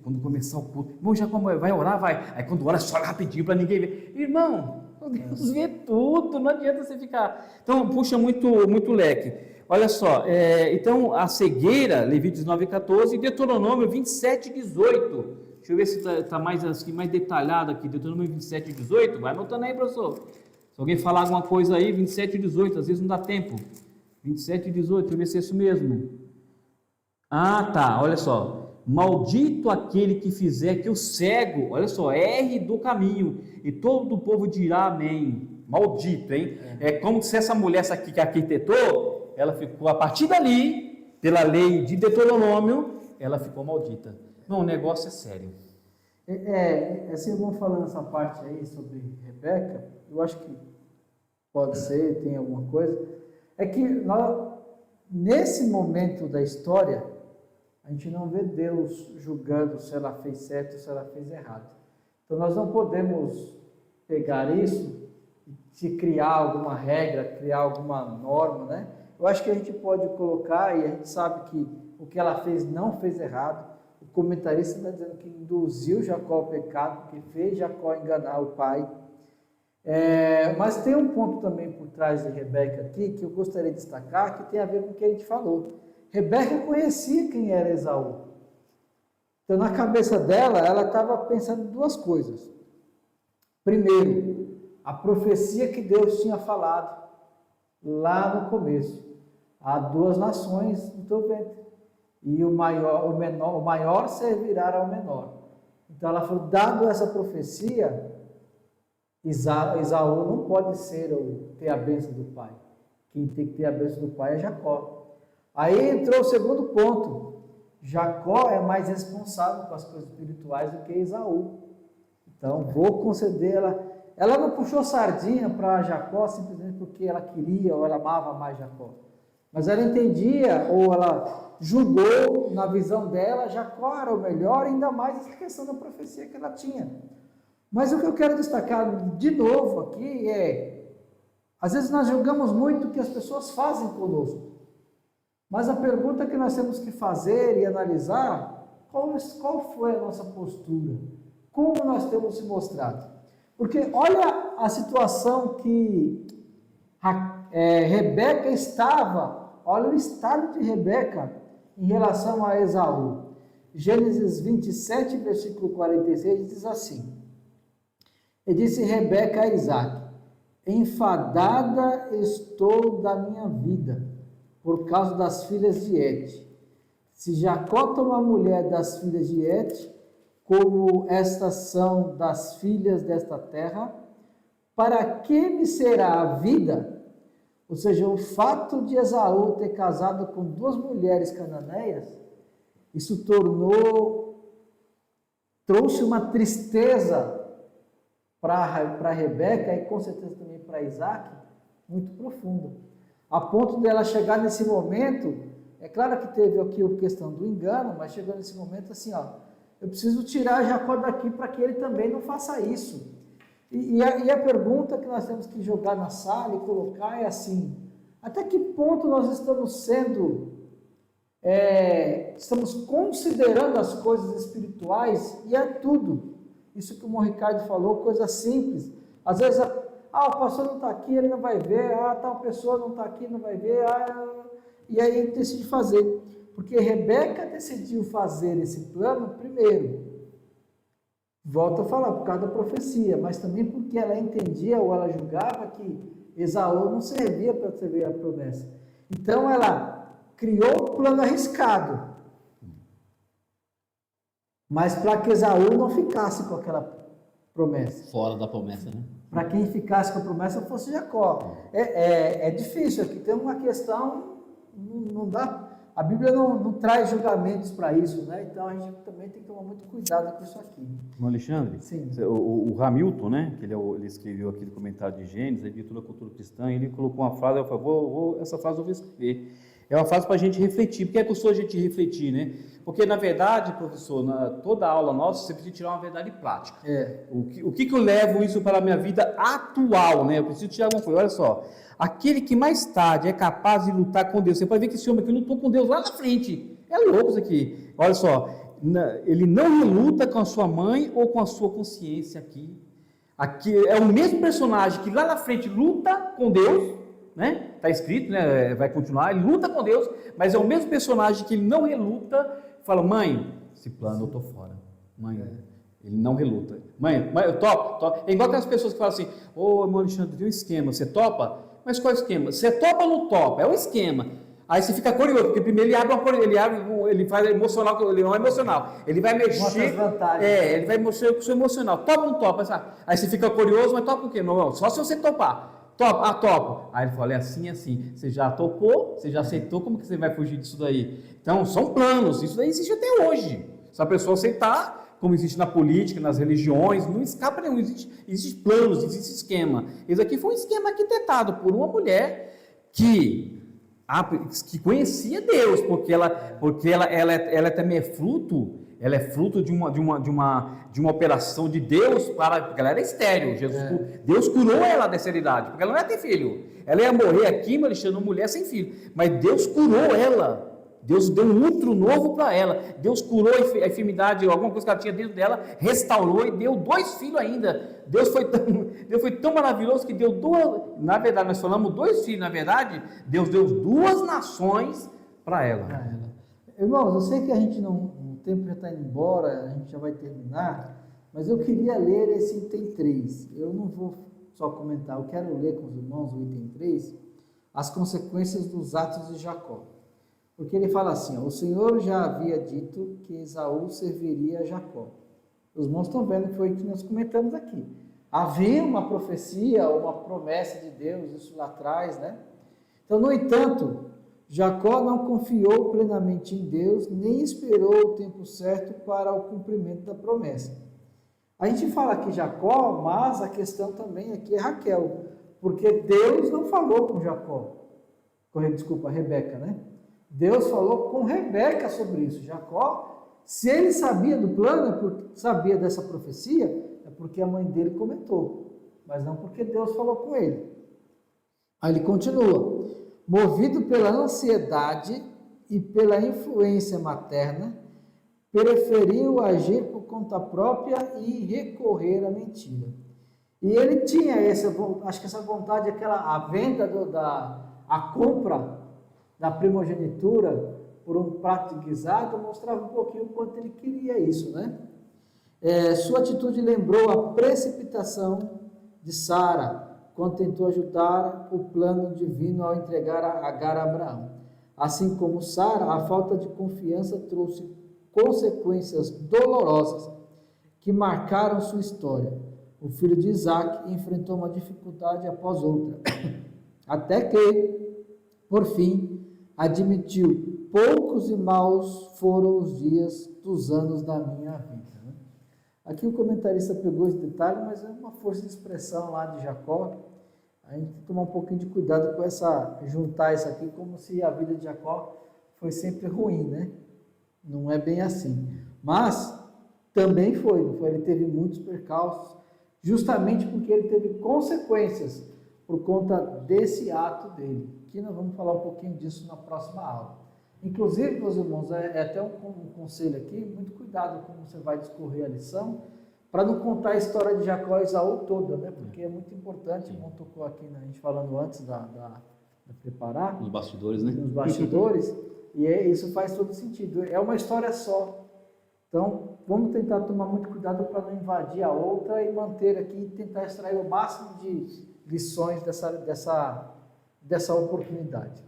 Speaker 2: quando começar o culto, irmão, já vai orar, vai. Aí quando ora, chora rapidinho para ninguém ver. Irmão, Deus vê tudo, não adianta você ficar. Então, puxa muito leque. Olha só, então a cegueira, Levíticos 9,14 e Deuteronômio 27,18. Deixa eu ver se está mais detalhado aqui, Deuteronômio 27,18. Vai anotando aí, professor. Se alguém falar alguma coisa aí, 27,18, às vezes não dá tempo. 27 e 18, deixa eu ver se é isso mesmo. Tá, olha só. Maldito aquele que fizer que o cego, olha só, erre do caminho, e todo o povo dirá amém. Maldito, hein? É como se essa mulher aqui que arquitetou, ela ficou, a partir dali, pela lei de Deuteronômio, ela ficou maldita. Não, o negócio é sério.
Speaker 1: Assim, vamos falando essa parte aí sobre Rebeca, eu acho que pode ser, tem alguma coisa. É que nesse momento da história, a gente não vê Deus julgando se ela fez certo ou se ela fez errado. Então nós não podemos pegar isso e se criar alguma regra, criar alguma norma, né? Eu acho que a gente pode colocar, e a gente sabe que o que ela fez não fez errado. O comentarista está dizendo que induziu Jacó ao pecado, que fez Jacó enganar o pai. Mas tem um ponto também por trás de Rebeca aqui, que eu gostaria de destacar, que tem a ver com o que a gente falou. Rebeca conhecia quem era Esaú. Então, na cabeça dela, ela estava pensando em duas coisas. Primeiro, a profecia que Deus tinha falado lá no começo. Há duas nações no teu ventre, e o maior servirá ao menor. Então, ela falou, dado essa profecia, Esaú não pode ser ou ter a bênção do pai. Quem tem que ter a bênção do pai é Jacó. Aí entrou o segundo ponto. Jacó é mais responsável com as coisas espirituais do que Esaú. Então, vou conceder ela não puxou sardinha para Jacó simplesmente porque ela queria ou ela amava mais Jacó. Mas ela entendia, ou ela julgou na visão dela, Jacó era o melhor, ainda mais essa questão da profecia que ela tinha. Mas o que eu quero destacar de novo aqui é, às vezes nós julgamos muito o que as pessoas fazem conosco. Mas a pergunta que nós temos que fazer e analisar, qual foi a nossa postura? Como nós temos se mostrado? Porque olha a situação que Rebeca estava, olha o estado de Rebeca em relação a Esaú. Gênesis 27, versículo 46, diz assim: E disse Rebeca a Isaque: Enfadada estou da minha vida, por causa das filhas de Et. Se Jacó toma a mulher das filhas de Et, como estas são das filhas desta terra, para que me será a vida? Ou seja, o fato de Esaú ter casado com 2 mulheres cananeias, isso trouxe uma tristeza para Rebeca e com certeza também para Isaac, muito profunda. A ponto dela chegar nesse momento, é claro que teve aqui a questão do engano, mas chegou nesse momento assim, ó, eu preciso tirar Jacó daqui para que ele também não faça isso. E a pergunta que nós temos que jogar na sala e colocar é assim, até que ponto nós estamos estamos considerando as coisas espirituais e é tudo. Isso que o Mon Ricardo falou, coisa simples. Às vezes, o pastor não está aqui, ele não vai ver, tal pessoa não está aqui, não vai ver, e aí ele decide fazer. Porque Rebeca decidiu fazer esse plano primeiro. Volto a falar, por causa da profecia, mas também porque ela entendia ou ela julgava que Esaú não servia para receber a promessa. Então ela criou um plano arriscado, mas para que Esaú não ficasse com aquela promessa.
Speaker 2: Fora da promessa, né?
Speaker 1: Para quem ficasse com a promessa fosse Jacó. É difícil, aqui tem uma questão, não dá. A Bíblia não traz julgamentos para isso, né? Então a gente também tem que tomar muito cuidado com isso aqui.
Speaker 2: Alexandre,
Speaker 1: sim.
Speaker 2: O Hamilton, né? Que ele escreveu aqui no comentário de Gênesis, ele editou a cultura cristã, ele colocou uma frase, eu falei, essa frase eu vou escrever. É uma frase para a gente refletir. Por que é que eu sou a gente refletir, né? Porque, na verdade, professor, toda aula nossa, você precisa tirar uma verdade prática. O que eu levo isso para a minha vida atual, né? Eu preciso tirar alguma coisa. Olha só, aquele que mais tarde é capaz de lutar com Deus, você pode ver que esse homem aqui lutou com Deus lá na frente. É louco isso aqui. Olha só, ele não reluta com a sua mãe ou com a sua consciência aqui. Aqui é o mesmo personagem que lá na frente luta com Deus, né? Está escrito, né? Vai continuar, ele luta com Deus, mas é o mesmo personagem que ele não reluta, fala, mãe, esse plano eu estou fora. Mãe, ele não reluta. Mãe, eu topo. É igual aquelas pessoas que falam assim, irmão Alexandre, tem um esquema, você topa? Mas qual é o esquema? Você topa ou não topa? É o esquema. Aí você fica curioso, porque primeiro ele faz emocional, ele não é emocional, ele vai mexer,
Speaker 1: mostra as vantagens.
Speaker 2: Ele vai mexer com o seu emocional, topa ou não topa? Aí você fica curioso, mas topa o quê? Não, só se você topar. Topa, topo. Aí ele falou, é assim. Você já topou, você já aceitou, como que você vai fugir disso daí? Então, são planos, isso daí existe até hoje. Se a pessoa aceitar, como existe na política, nas religiões, não escapa nenhum, existe planos, existe esquema. Esse aqui foi um esquema arquitetado por uma mulher que conhecia Deus, porque ela também é fruto. Ela é fruto de uma operação de Deus porque ela era estéril. Deus curou ela da esterilidade, porque ela não ia ter filho. Ela ia morrer aqui, Alexandre, uma mulher sem filho. Mas Deus curou ela. Deus deu um útero novo para ela. Deus curou a enfermidade, alguma coisa que ela tinha dentro dela, restaurou e deu 2 filhos ainda. Deus foi tão maravilhoso que deu 2. Na verdade, nós falamos 2 filhos. Na verdade, Deus deu 2 nações para ela.
Speaker 1: Irmãos, eu sei que a gente não. O tempo já está indo embora, a gente já vai terminar, mas eu queria ler esse item 3. Eu não vou só comentar, eu quero ler com os irmãos o item 3, as consequências dos atos de Jacó. Porque ele fala assim, o Senhor já havia dito que Esaú serviria a Jacó. Os irmãos estão vendo que foi o que nós comentamos aqui. Havia uma profecia, uma promessa de Deus, isso lá atrás, né? Então, no entanto, Jacó não confiou plenamente em Deus, nem esperou o tempo certo para o cumprimento da promessa. A gente fala aqui Jacó, mas a questão também aqui é Raquel, porque Deus não falou com Jacó, desculpa, Rebeca, né? Deus falou com Rebeca sobre isso. Jacó, se ele sabia do plano, sabia dessa profecia, é porque a mãe dele comentou, mas não porque Deus falou com ele. Aí ele continua, movido pela ansiedade e pela influência materna, preferiu agir por conta própria e recorrer à mentira. E ele tinha acho que essa vontade, a venda a compra da primogenitura por um prato de guisado, mostrava um pouquinho o quanto ele queria isso, né? Sua atitude lembrou a precipitação de Sara, quando tentou ajudar o plano divino ao entregar Agar a Abraão. Assim como Sara, a falta de confiança trouxe consequências dolorosas que marcaram sua história. O filho de Isaac enfrentou uma dificuldade após outra, até que, por fim, admitiu: poucos e maus foram os dias dos anos da minha vida. Aqui o comentarista pegou esse detalhe, mas é uma força de expressão lá de Jacó. A gente tem que tomar um pouquinho de cuidado com juntar isso aqui como se a vida de Jacó foi sempre ruim, né? Não é bem assim. Mas também foi, não foi? Ele teve muitos percalços, justamente porque ele teve consequências por conta desse ato dele, que nós vamos falar um pouquinho disso na próxima aula. Inclusive, meus irmãos, é até um conselho aqui, muito cuidado como você vai discorrer a lição, para não contar a história de Jacó e Esaú toda, né? Porque é muito importante, como tocou aqui, a gente falando antes da preparar.
Speaker 2: Os bastidores, né?
Speaker 1: Os bastidores, e isso faz todo sentido. É uma história só. Então, vamos tentar tomar muito cuidado para não invadir a outra e manter aqui e tentar extrair o máximo de lições dessa oportunidade.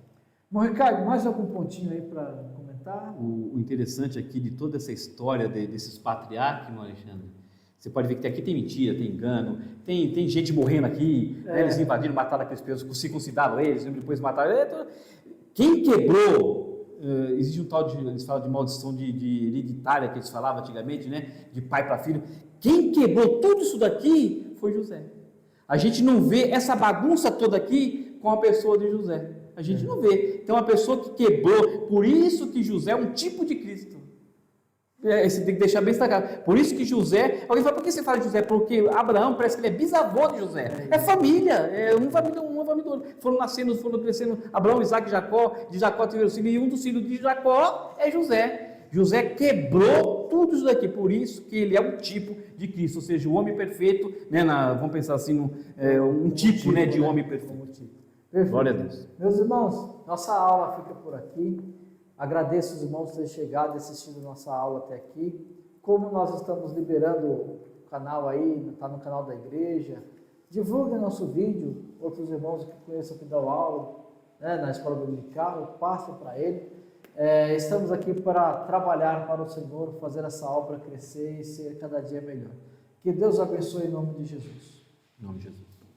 Speaker 1: Bom, Ricardo, mais algum pontinho aí para comentar?
Speaker 2: O interessante aqui de toda essa história desses patriarcas, Alexandre, você pode ver que aqui tem mentira, tem engano, tem gente morrendo aqui, né? Eles invadiram, mataram aqueles pessoas, circuncidaram eles, depois mataram. Quem quebrou, existe um tal de, eles falam de maldição de hereditária que eles falavam antigamente, né? De pai para filho. Quem quebrou tudo isso daqui foi José. A gente não vê essa bagunça toda aqui com a pessoa de José. A gente não vê. Então, uma pessoa que quebrou, por isso que José é um tipo de Cristo. Você tem que deixar bem destacado. Por isso que José... Alguém fala, por que você fala de José? Porque Abraão parece que ele é bisavô de José. É família. É uma família. Foram nascendo, foram crescendo. Abraão, Isaac e Jacó. De Jacó teve o filho. E um dos filhos de Jacó é José. José quebrou tudo isso daqui. Por isso que ele é um tipo de Cristo. Ou seja, o homem perfeito. Né, vamos pensar assim, um tipo, né, de homem perfeito.
Speaker 1: Perfeito.
Speaker 2: Glória a Deus.
Speaker 1: Meus irmãos, nossa aula fica por aqui. Agradeço os irmãos por terem chegado e assistido nossa aula até aqui. Como nós estamos liberando o canal aí, está no canal da igreja, divulguem nosso vídeo, outros irmãos que conheçam que dão aula, né, na escola dominical, passem para ele. Estamos aqui para trabalhar para o Senhor, fazer essa obra crescer e ser cada dia melhor. Que Deus abençoe em nome de Jesus.
Speaker 2: Em nome de Jesus.